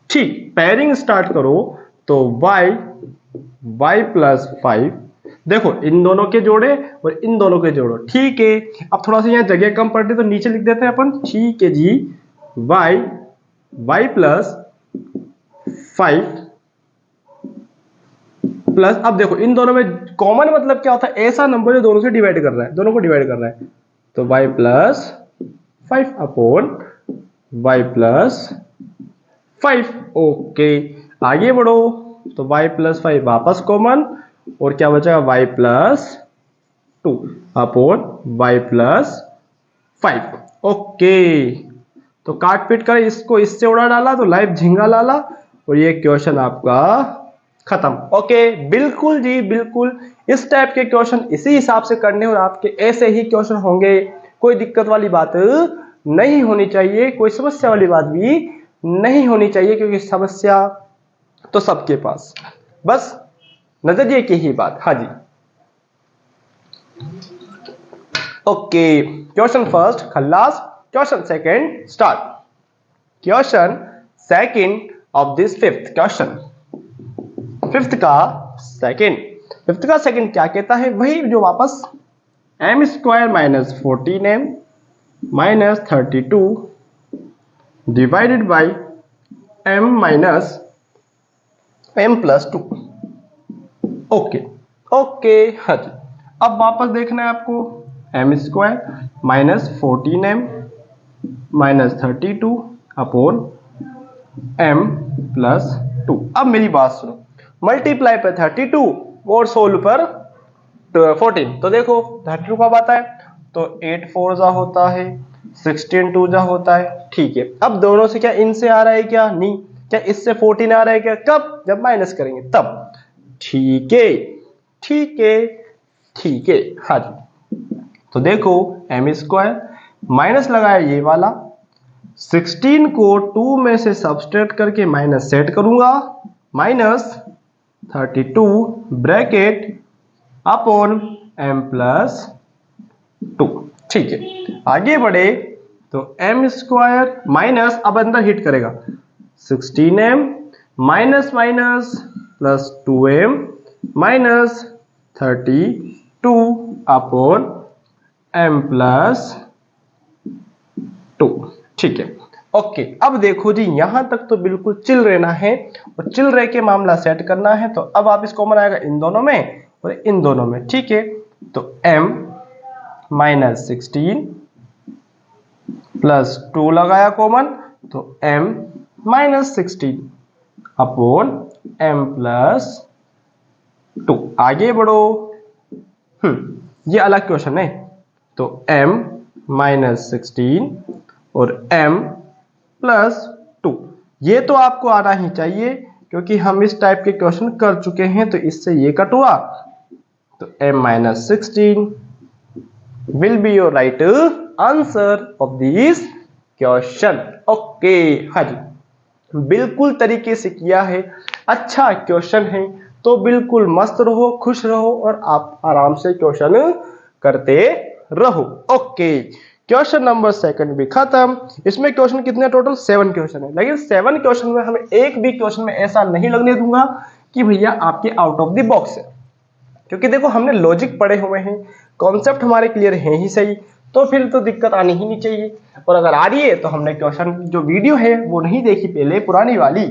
ठीक, पेयरिंग स्टार्ट करो, तो y प्लस 5। देखो इन दोनों के जोड़े और इन दोनों के जोड़ो। ठीक है, अब थोड़ा सा यहाँ जगह कम पड़ती तो नीचे लिख देते हैं अपन। ठीक है जी, y प्लस 5 प्लस, अब देखो इन दोनों में कॉमन मतलब क्या होता है? ऐसा नंबर जो दोनों से डिवाइड कर रहा है, दोनों को डिवाइड कर रहा है। तो y plus 5 upon y plus 5। Okay, आगे बढ़ो, तो y प्लस 5 वापस कॉमन, और क्या बचेगा? y plus 2 upon y plus 5। Okay, तो काट पीट कर इसको इससे उड़ा डाला तो लाइव झिंगा लाला, और ये क्वेश्चन आपका खत्म। ओके, बिल्कुल जी बिल्कुल, इस टाइप के क्वेश्चन इसी हिसाब से करने, और आपके ऐसे ही क्वेश्चन होंगे। कोई दिक्कत वाली बात नहीं होनी चाहिए, कोई समस्या वाली बात भी नहीं होनी चाहिए, क्योंकि समस्या तो सबके पास, बस नजरिए की ही बात। हाँ जी, ओके, क्वेश्चन फर्स्ट खल्लास, question second start. Question second of this fifth question, fifth का सेकंड क्या कहता है? वही जो वापस m square minus 14m minus 32 divided by m minus m plus 2। Okay okay हाँ जी, अब वापस देखना है आपको, m square minus 14m minus 32 upon m plus 2। अब मेरी बात सुनो, मल्टीप्लाई पर 32 और सोल्व पर 14। तो देखो 32 कब आता है? तो 8 4 जा होता है, 16 2 जा होता है। ठीक है, अब दोनों से क्या इनसे आ रहा है? क्या नहीं, क्या इससे 14 आ रहा है? क्या कब? जब माइनस करेंगे तब। ठीक है ठीक है ठीक है हाँ जी, तो देखो m स्क्वायर माइनस लगाया ये वाला, 16 को 2 में से सबट्रैक्ट करके माइनस सेट करूंगा, minus 32 bracket upon m plus 2। ठीक है, आगे बढ़े, तो m स्क्वायर माइनस, अब अंदर हिट करेगा, 16m minus minus plus 2m minus 32 upon m plus 2। ठीक है, ओके, अब देखो जी यहां तक तो बिल्कुल चिल रहना है, और चिल रह के मामला सेट करना है। तो अब वापस कॉमन आएगा इन दोनों में और इन दोनों में। ठीक है, तो m माइनस 16 प्लस 2 लगाया कॉमन, तो m minus 16 upon m plus 2। आगे बढ़ो, ये अलग क्वेश्चन है, तो m माइनस 16 और m प्लस 2, ये तो आपको आना ही चाहिए, क्योंकि हम इस टाइप के क्वेश्चन कर चुके हैं। तो इससे ये कट हुआ, तो m minus 16 will be your right answer of this question। Okay हाँ जी, बिल्कुल तरीके से किया है, अच्छा क्वेश्चन है, तो बिल्कुल मस्त रहो, खुश रहो, और आप आराम से क्वेश्चन करते रहो। ओके, क्वेश्चन नंबर सेकंड भी खत्म। इसमें क्वेश्चन कितने टोटल 7 क्वेश्चन है, लेकिन 7 क्वेश्चन में हमें एक भी क्वेश्चन में ऐसा नहीं लगने दूंगा कि भैया आपके आउट ऑफ द बॉक्स है, क्योंकि देखो हमने लॉजिक पढ़े हुए हैं, कॉन्सेप्ट हमारे क्लियर हैं ही सही, तो फिर तो दिक्कत आनी ही नहीं चाहिए। और अगर आ रही है तो हमने क्वेश्चन जो वीडियो है वो नहीं देखी पहले, पुरानी वाली,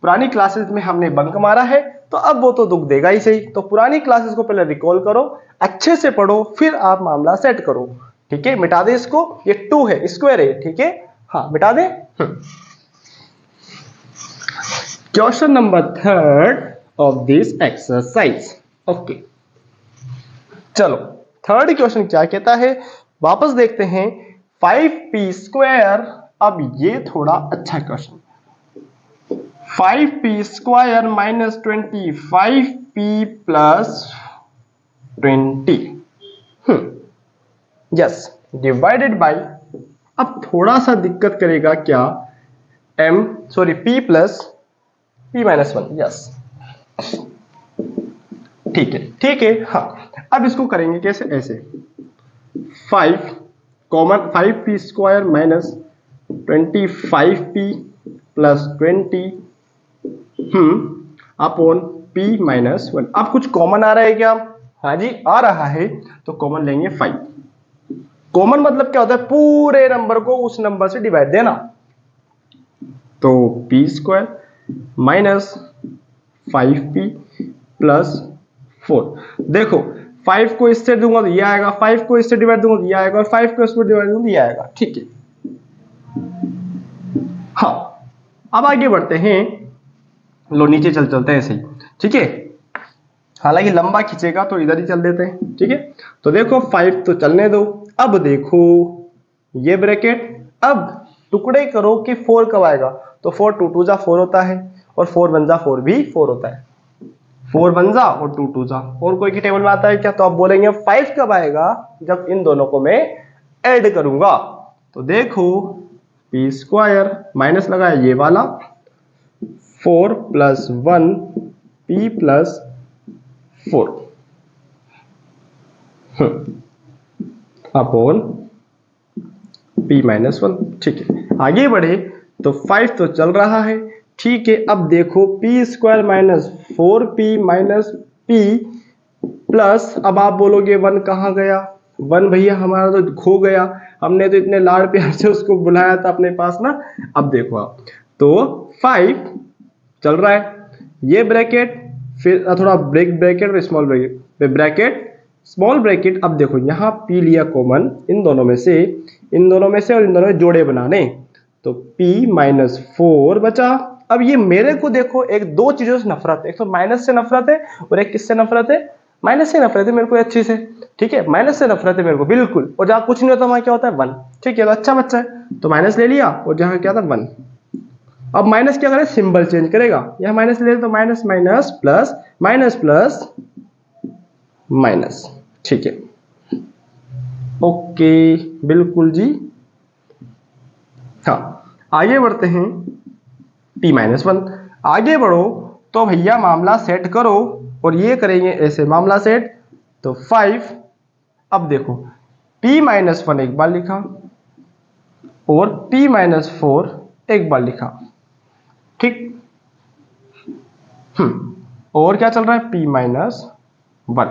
पुरानी क्लासेस में हमने बंक मारा है, तो अब वो तो दुख देगा ही सही। तो पुरानी क्लासेस को पहले रिकॉल करो, अच्छे से पढ़ो, फिर आप मामला सेट करो। ठीक है, मिटा दे इसको, ये 2 है, स्क्वायर है, ठीक है, हाँ मिटा दे। Question number 3 of this exercise. Okay, चलो थर्ड क्वेश्चन क्या कहता है, वापस देखते हैं। 5p², अब ये थोड़ा अच्छा question, 5p² minus 25p plus 20 yes divided by, अब थोड़ा सा दिक्कत करेगा क्या, p plus p minus 1, yes ठीक है हाँ। अब इसको करेंगे कैसे, ऐसे 5 common 5p² minus 25p plus 20 upon p minus 1। अब कुछ कॉमन आ रहा है क्या, हाँ जी आ रहा है, तो कॉमन लेंगे 5। कॉमन मतलब क्या होता है, पूरे नंबर को उस नंबर से डिवाइड देना, तो p² माइनस 5p प्लस 4। देखो 5 को इससे दूंगा तो ये आएगा, 5 को इससे डिवाइड दूंगा तो ये आएगा, और 5 को इससे डिवाइड दूंगा तो ये आएगा, ठीक है। हाँ अब आगे बढ़ते हैं, लो नीचे चलते हैं ऐसे ही, ठीक है, हालांकि लंबा खींचेगा तो इधर ही चल देते हैं, ठीक है। तो देखो 5 तो चलने दो, अब देखो ये ब्रैकेट, अब टुकड़े करो कि 4 कब आएगा, तो 4 2 2 जा 4 होता है, और 4 1 जा 4 भी 4 होता है, 4 1 जा और 2 2 जा, और कोई की टेबल में आता है क्या, तो आप बोलेंगे 5 कब आएगा, जब इन दोनों को मैं ऐड करूंगा। तो देखो p² माइनस लगा ये वाला 4 plus 1 p plus 4 upon p minus 1, ठीक है। आगे बढ़े तो 5 तो चल रहा है, ठीक है। अब देखो p² minus 4p minus p plus, अब आप बोलोगे 1 कहाँ गया, 1 भैया हमारा तो खो गया, हमने तो इतने लाड प्यार से उसको बुलाया था अपने पास ना। अब देखो आप, तो 5 चल रहा है, ये ब्रैकेट, फिर थोड़ा ब्रैकेट और स्मॉल ब्रैकेट स्मॉल ब्रैकेट। अब देखो यहाँ p लिया कॉमन इन दोनों में से, इन दोनों में से, और इन दोनों में जोड़े बनाने, तो p माइनस 4 बचा। अब ये मेरे को देखो एक दो चीजों से नफरत है, एक तो माइनस से नफरत है और एक किससे नफरत है, माइनस से नफरत है मेरे को अच्छी से, ठीक है, माइनस से नफरत है मेरे को बिल्कुल, और जहां कुछ नहीं होता वहां क्या होता है 1, ठीक है, तो अच्छा बच्चा है, तो माइनस ले लिया, और जहां क्या था 1। अब माइनस क्या करे, सिंबल चेंज करेगा, यह माइनस ले तो minus minus plus minus plus minus, ठीक है, ओके बिल्कुल जी। हाँ आगे बढ़ते हैं, p माइनस 1, आगे बढ़ो तो भैया मामला सेट करो, और ये करेंगे ऐसे मामला सेट, तो 5, अब देखो p माइनस 1 एक बार लिखा और p माइनस 4 एक बार लिखा, ठीक। और क्या चल रहा है, p माइनस 1,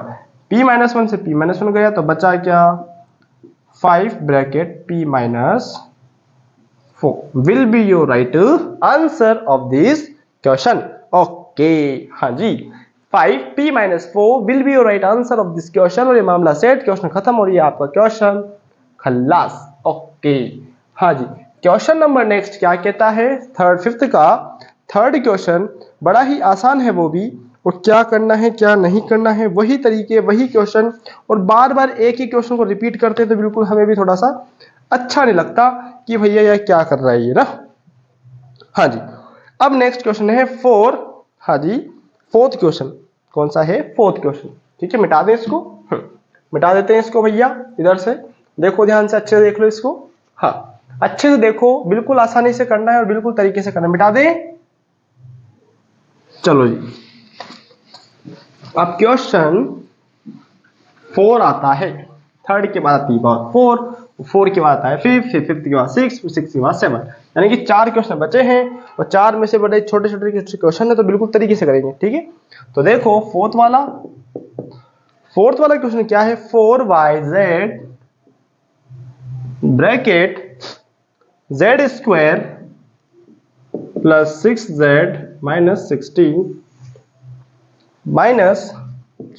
p माइनस 1 से p माइनस 1 गया, तो बचा क्या 5 bracket p minus 4 will be your right answer of this question. Okay हाँ जी, 5p minus 4 will be your right answer of this question, और ये मामला सेट, क्वेश्चन खत्म, और ये आपका क्वेश्चन खल्लास। ओके हाँ जी, क्वेश्चन नंबर नेक्स्ट क्या कहता है, थर्ड फिफ्थ का थर्ड क्वेश्चन बड़ा ही आसान है वो भी, और क्या करना है क्या नहीं करना है वही तरीके वही क्वेश्चन, और बार बार एक ही क्वेश्चन को रिपीट करते हैं तो बिल्कुल हमें भी थोड़ा सा अच्छा नहीं लगता कि भैया यह क्या कर रहा है ये ना। हाँ जी, अब नेक्स्ट क्वेश्चन है 4, हाँ जी फोर्थ क्वेश्चन, कौन सा है, फोर्थ क्वेश्चन, ठीक है, मिटा दें इसको, मिटा देते हैं इसको भैया, इधर से देखो ध्यान से, अच्छे से देख लो इसको, हाँ अच्छे से देखो, बिल्कुल आसानी से करना है और बिल्कुल तरीके से करना है, मिटा दें। चलो जी, अब क्वेश्चन 4 आता है, थर्ड के बाद आती है बात 4, 4 के बाद है 5, फिर 5 के बाद 6, फिर 6 के बाद 7, यानी कि 4 क्वेश्चन बचे हैं और 4 में से बड़े छोटे छोटे क्वेश्चन है, तो बिल्कुल तरीके से करेंगे। ठीक है, तो देखो फोर्थ वाला क्वेश्चन क्या है, 4yz bracket z square plus 6z minus 16 minus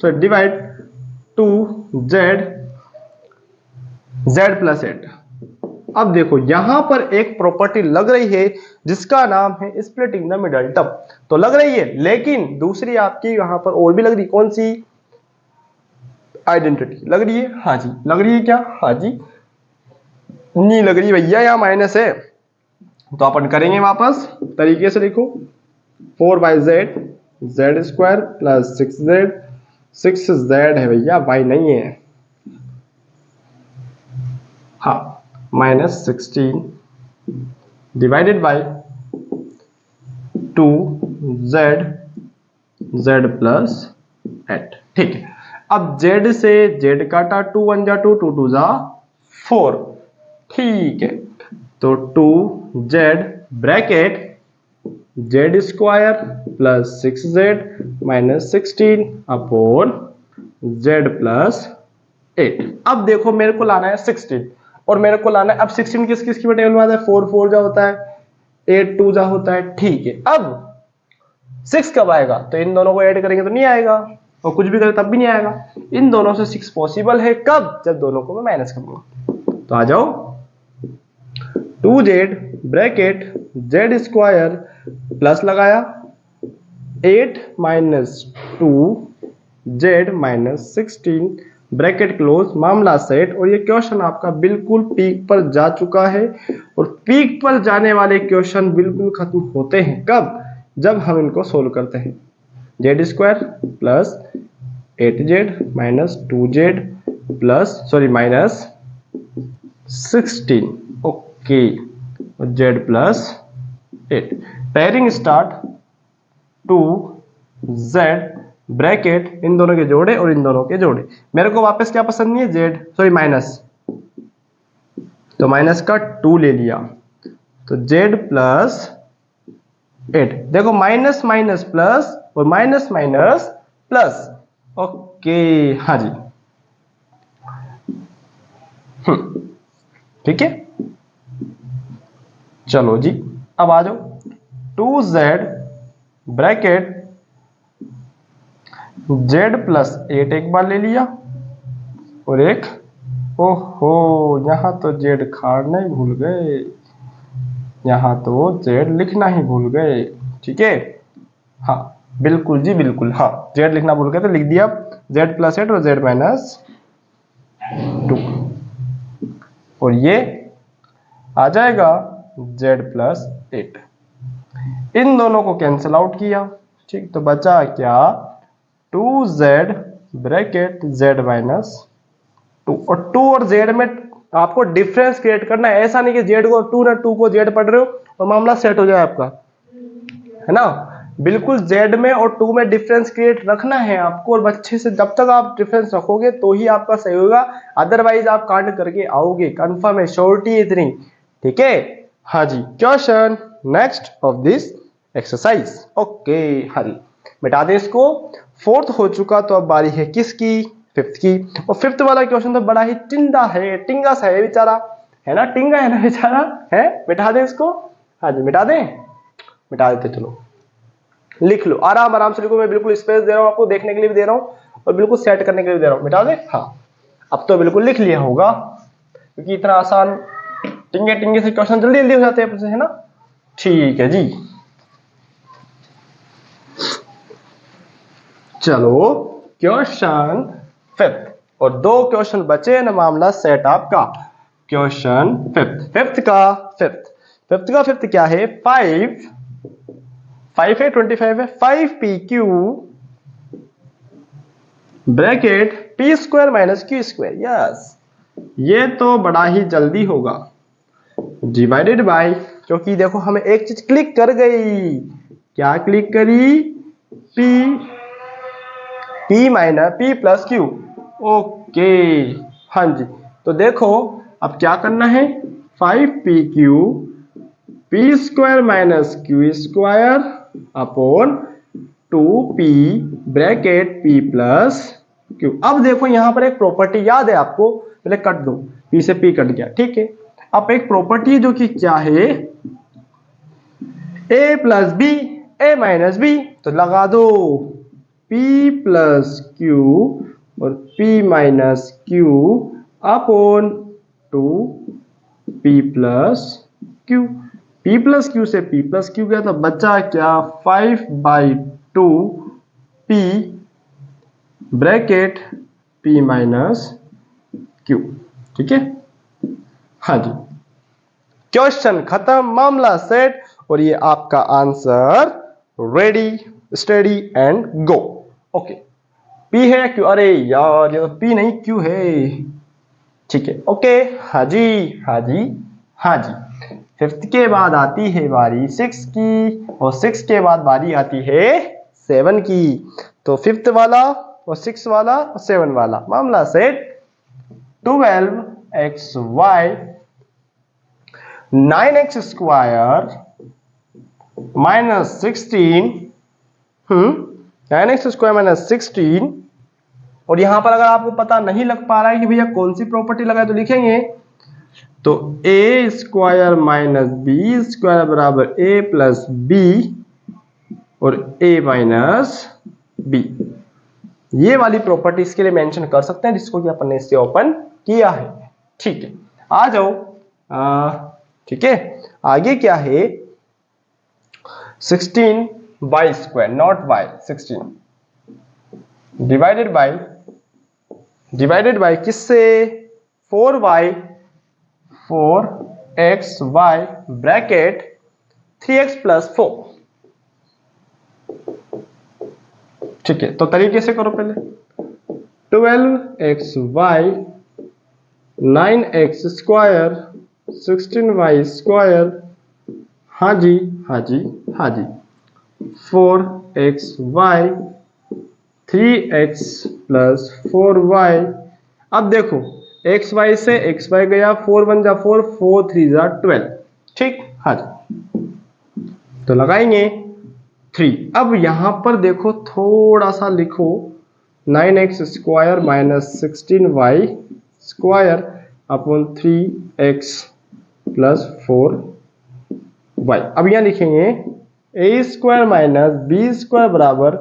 divide 2z z plus 8। अब देखो यहां पर एक प्रॉपर्टी लग रही है जिसका नाम है स्प्लिटिंग द मिडल टर्म, तो लग रही है, लेकिन दूसरी आपकी यहां पर और भी लग रही, कौन सी, आइडेंटिटी लग रही है। हाँ जी लग रही है क्या, हाँ जी नहीं लग रही भैया, यहाँ माइनस है, तो अपन करेंगे वापस तरीके से, लिखो 4yz z square plus 6z, 6z है भैया, y नहीं है, हाँ minus 16 divided by 2z z plus 8। ठीक है, अब z से z काटा, 2 1 जा 2, 2 2 जा 4। ठीक है, तो 2z bracket z square plus 6z minus 16 upon z plus 8। अब देखो मेरे को लाना है 16 और मेरे को लाना है, अब 16 किस किस की टेबल में आता है, 4 4 जा होता है, 8 2 जा होता है। ठीक है, अब 6 कब आएगा, तो इन दोनों को ऐड करेंगे तो नहीं आएगा, और कुछ भी करें तब भी नहीं आएगा। इन दोनों से 6 पॉसिबल है कब, जब दोनों को मैं माइनस करूंगा। तो आ जाओ 2z bracket z square plus लगाया 8 minus 2z minus 16 bracket close, मामला सेट। और ये क्वेश्चन आपका बिल्कुल पीक पर जा चुका है, और पीक पर जाने वाले क्वेश्चन बिल्कुल खत्म होते हैं कब, जब हम इनको सोल्व करते हैं। z square plus 8z minus 2z plus minus 16, okay, z plus 8। Pairing start 2z bracket in दोनों के जोड़े और इन दोनों के जोड़े। मेरे को वापस क्या पसंद नहीं है, z माइनस, तो माइनस का 2 ले लिया, तो z प्लस 8। देखो माइनस माइनस प्लस और माइनस माइनस प्लस, ओके हाँ जी, ठीक है, चलो जी अब आ जाओ 2z ब्रैकेट z प्लस 8 एक बार ले लिया, और एक, ओहो यहां तो z खाड़ना ही भूल गए, यहां तो z लिखना ही भूल गए। ठीक है, हाँ बिल्कुल जी बिल्कुल, हाँ z लिखना भूल गए तो लिख दिया z प्लस 8 और z माइनस 2, और ये आ जाएगा z प्लस 8। इन दोनों को कैंसिल आउट किया, ठीक, तो बचा क्या 2z ब्रैकेट z माइनस 2, और 2 और z में आपको डिफरेंस क्रिएट करना है, ऐसा नहीं कि z को 2 ना 2 को z पढ़ रहे हो और मामला सेट हो जाए आपका, है ना। बिल्कुल z में और 2 में डिफरेंस क्रिएट रखना है आपको, और अच्छे से जब तक आप डिफरेंस रखोगे तो ही आपका सही होगा, अदरवाइज आप कांड करके आओगे, कंफर्म है, श्योरिटी इतनी। ठीक है, हाँ जी, question next of this exercise, okay हाँ जी, मिटा दें इसको। फोर्थ हो चुका, तो अब बारी है किसकी, फिफ्थ की। और फिफ्थ वाला क्वेश्चन तो बड़ा ही टिंडा है, टिंगा सा है बेचारा, है ना, टिंगा है ना बेचारा, है, मिटा दें इसको। हाँ जी मिटा दें, मिटा देते, चलो लिख लो, आराम आराम से लिखो, मैं बिल्कुल स्पेस दे रहा हूं आपको, देखने के लिए भी दे रहा हूं और बिल्कुल सेट करने के लिए भी दे रहा हूं। मिटा दे, हाँ अब तो बिल्कुल लिख लिया होगा, क्योंकि इतना आसान टिंगे टिंगे से क्वेश्चन जल्दी जल्दी हो जाते हैं, है ना। ठीक है जी, चलो क्वेश्चन फिफ्थ, और 2 क्वेश्चन बचे ना, मामला सेट आपका। क्वेश्चन फिफ्थ का फिफ्थ क्या है, 5 है, 25 है, 5pq bracket p square minus q square, yes ये तो बड़ा ही जल्दी होगा, डिवाइडेड बाय, क्योंकि देखो हमें एक चीज क्लिक कर गई, क्या क्लिक करी, p minus p plus q, okay हाँ जी। तो देखो अब क्या करना है, 5pq p square minus Q square upon 2p bracket p plus Q. अब देखो यहां पर एक प्रॉपर्टी याद है आपको, पहले कट दो, p से p कट गया, ठीक है। अब एक प्रॉपर्टी जो कि क्या है, a plus b a minus b, तो लगा दो p प्लस क्यू और p minus q upon 2p plus q. p plus q से p प्लस क्यू गया तो बचा क्या, 5/2p bracket p minus Q, ठीक है। हाँ जी, क्वेश्चन खत्म, मामला सेट, और ये आपका answer ready steady and go. Okay, P है क्यू, अरे यार ये तो पी नहीं क्यू है, ठीक है। ओके, हाँ जी हाँ जी हाँ जी। फिफ्थ के बाद आती है बारी 6 की, और 6 के बाद बारी आती है 7 की। तो फिफ्थ वाला और 6 वाला और 7 वाला, मामला set. 12xy 9x square minus 16, 9x square minus 16। और यहां पर अगर आपको पता नहीं लग पा रहा है कि भैया कौन सी प्रॉपर्टी लगाए, तो लिखेंगे तो ए स्क्वायर माइनस बी स्क्वायर बराबर ए प्लस बी और ए माइनस बी। ये वाली प्रॉपर्टी इसके लिए मेंशन कर सकते हैं जिसको कि अपन ने इससे ओपन किया है, ठीक है। आ जाओ, ठीक है। आगे क्या है, 16y square not y, 16 divided by किससे, 4y 4xy bracket 3x plus 4, ठीक है। तो तरीके से करो पहले, 12xy 9x square 16y square, हाँ जी हाँ जी हाँ जी, 4xy 3x प्लस 4y। अब देखो xy से xy गया, 4 1 जा 4, 4 3 जा 12, ठीक, हाँ जी। तो लगाएंगे 3। अब यहां पर देखो थोड़ा सा लिखो, 9x square minus 16y square upon 3x plus 4y। अब यहां लिखेंगे ए स्क्वायर माइनस बी स्क्वायर बराबर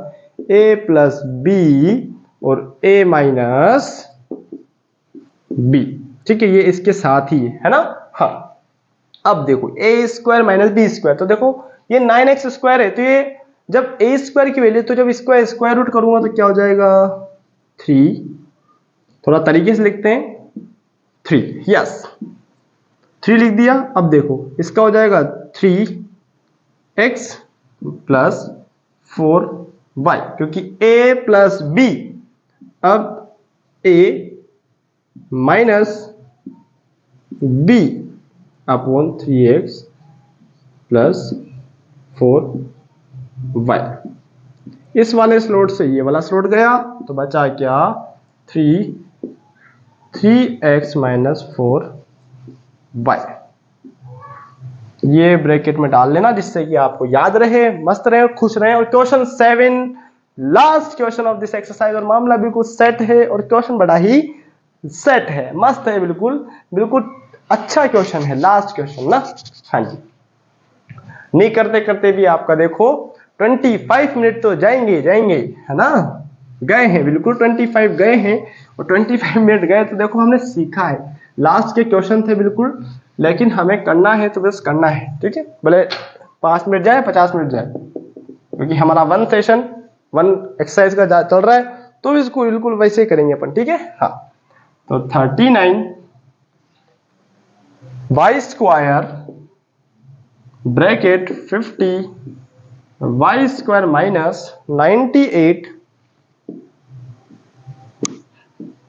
a प्लस बी और a माइनस b, ठीक है। ये इसके साथ ही है ना, हाँ। अब देखो a square minus b square, तो देखो ये 9x स्क्वायर है, तो ये जब a स्क्वायर की वैल्यू, तो जब इसको स्क्वायर रूट करूंगा तो क्या हो जाएगा 3। थोड़ा तरीके से लिखते हैं, 3, यस 3 लिख दिया। अब देखो इसका हो जाएगा 3x प्लस 4y, क्योंकि a प्लस b, अब a minus b upon 3x plus 4y। इस वाले स्लॉट से ये वाला स्लॉट गया, तो बचा क्या 3x माइनस 4y। ये ब्रैकेट में डाल लेना जिससे कि आपको याद रहे, मस्त रहे, खुश रहे। और question 7 last question of this exercise, और मामला बिल्कुल सेट है, और क्वेश्चन बड़ा ही सेट है, मस्त है, बिल्कुल बिल्कुल अच्छा क्वेश्चन है, लास्ट क्वेश्चन ना, हाँ जी। नहीं करते करते भी आपका देखो 25 मिनट तो जाएंगे जाएंगे, है ना, गए हैं, बिल्कुल 25 गए हैं, और 25 मिनट गए तो देखो हमने सीखा है। लास्ट के क्वेश्चन थे बिल्कुल, लेकिन हमें करना है तो बस करना है, ठीक है। भले 5 मिनट जाए 50 मिनट जाए, क्योंकि हमारा 1 सेशन 1 एक्सरसाइज का चल रहा है, तो इसको बिल्कुल वैसे ही करेंगे अपन, ठीक है। हाँ, तो 39y square bracket 50 y square minus 98,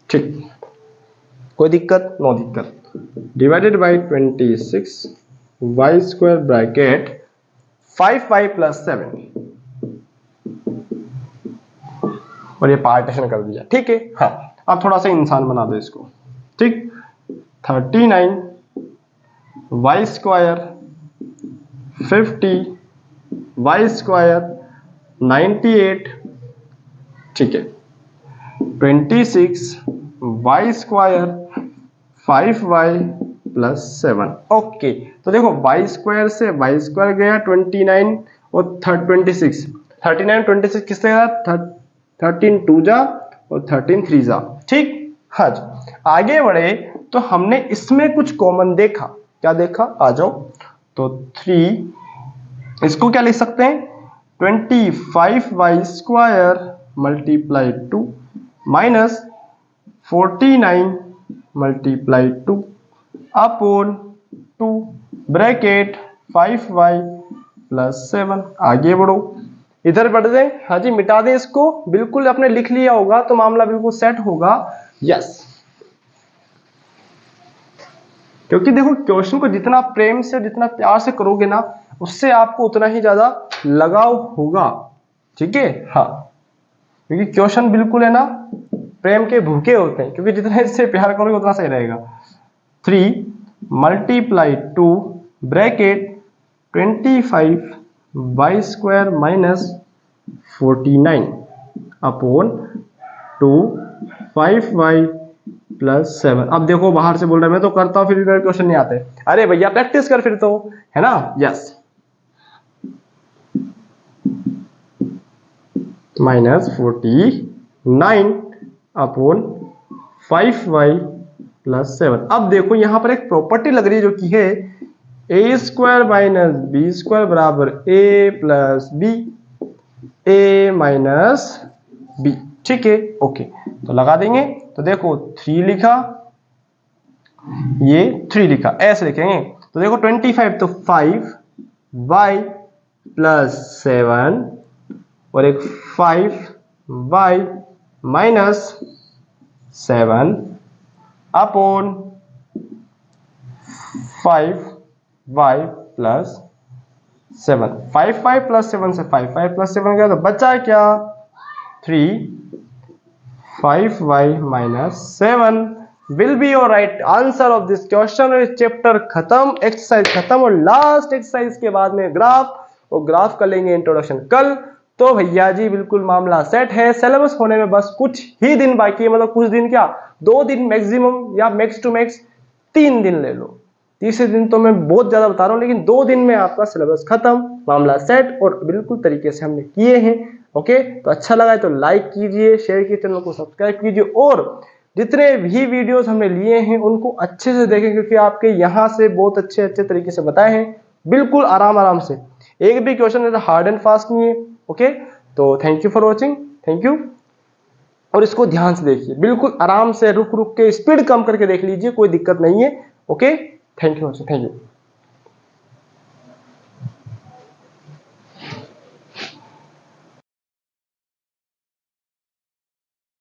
ठीक, कोई दिक्कत, नो दिक्कत, divided by 26 y square bracket 5y plus 7, और ये पार्टीशन कर दिया, ठीक है। हाँ, अब थोड़ा सा इंसान बना दो इसको, ठीक। 39 वाई स्क्वायर 50 वाई स्क्वायर 98, ठीक है, 26 Y square 5y plus 7। Okay, तो देखो वाई स्क्वायर से वाई स्क्वायर गया 29 और 26, 39 26 किससे गया, 13 2 जा और 13 3 जा, ठीक। हाँ जी, आगे बढ़े तो हमने इसमें कुछ कॉमन देखा, क्या देखा, आ जाओ। तो 3, इसको क्या लिख सकते हैं, 25y square multiply 2 minus 49 multiply 2 upon 2 bracket 5y plus 7। आगे बढ़ो, इधर बढ़ दें, हाँ जी मिटा दें इसको, बिल्कुल आपने लिख लिया होगा तो मामला बिल्कुल सेट होगा, यस। क्योंकि देखो क्वेश्चन को जितना प्रेम से जितना प्यार से करोगे ना, उससे आपको उतना ही ज्यादा लगाव होगा, ठीक है। हाँ, क्योंकि क्वेश्चन बिल्कुल है ना प्रेम के भूखे होते हैं, क्योंकि जितना इससे प्यार करोगे उतना सही रहेगा। 3 multiply 2 bracket 25 y square minus 49 upon 2 5y plus 7। अब देखो बाहर से बोल रहा है मैं तो करता हूं फिर भी क्वेश्चन नहीं आते, अरे भैया प्रैक्टिस कर फिर तो, है ना, yes. Minus 49 upon 5y plus 7। अब देखो यहां पर एक प्रॉपर्टी लग रही है जो कि है ए स्क्वायर माइनस बी स्क्वायर बराबर ए प्लस बी, ए माइनस बी, ठीक है, ओके। तो लगा देंगे, तो देखो 3 लिखा, ये 3 लिखा, ऐसे लिखेंगे। तो देखो 25 तो 5y प्लस 7 और एक 5y minus 7 upon 5y plus 7। 5y plus 7 से 5y प्लस 7 गया तो बचा क्या, 3 5y minus 7 will be your right answer of this question। और चैप्टर खत्म, एक्सरसाइज खत्म, और लास्ट एक्सरसाइज के बाद में ग्राफ, और ग्राफ कर लेंगे इंट्रोडक्शन कल। तो भैया जी बिल्कुल मामला सेट है, सिलेबस होने में बस कुछ ही दिन बाकी है, मतलब कुछ दिन क्या, 2 दिन मैक्सिमम, या मैक्स टू मैक्स 3 दिन ले लो, तीसरे दिन तो मैं बहुत ज्यादा बता रहा हूँ, लेकिन 2 दिन में आपका सिलेबस खत्म, मामला सेट, और बिल्कुल तरीके से हमने किए हैं। ओके, तो अच्छा लगा है तो लाइक कीजिए, शेयर कीजिए, चैनल को सब्सक्राइब कीजिए, और जितने भी वीडियोस हमने लिए हैं उनको अच्छे से देखें, क्योंकि आपके यहाँ से बहुत अच्छे अच्छे तरीके से बताए हैं, बिल्कुल आराम आराम से, एक भी क्वेश्चन हार्ड एंड फास्ट नहीं है। ओके, तो thank you for watching, thank you. और इसको ध्यान से देखिए, बिल्कुल आराम से रुक रुक के स्पीड कम करके देख लीजिए, कोई दिक्कत नहीं है। Okay, thank you, thank you.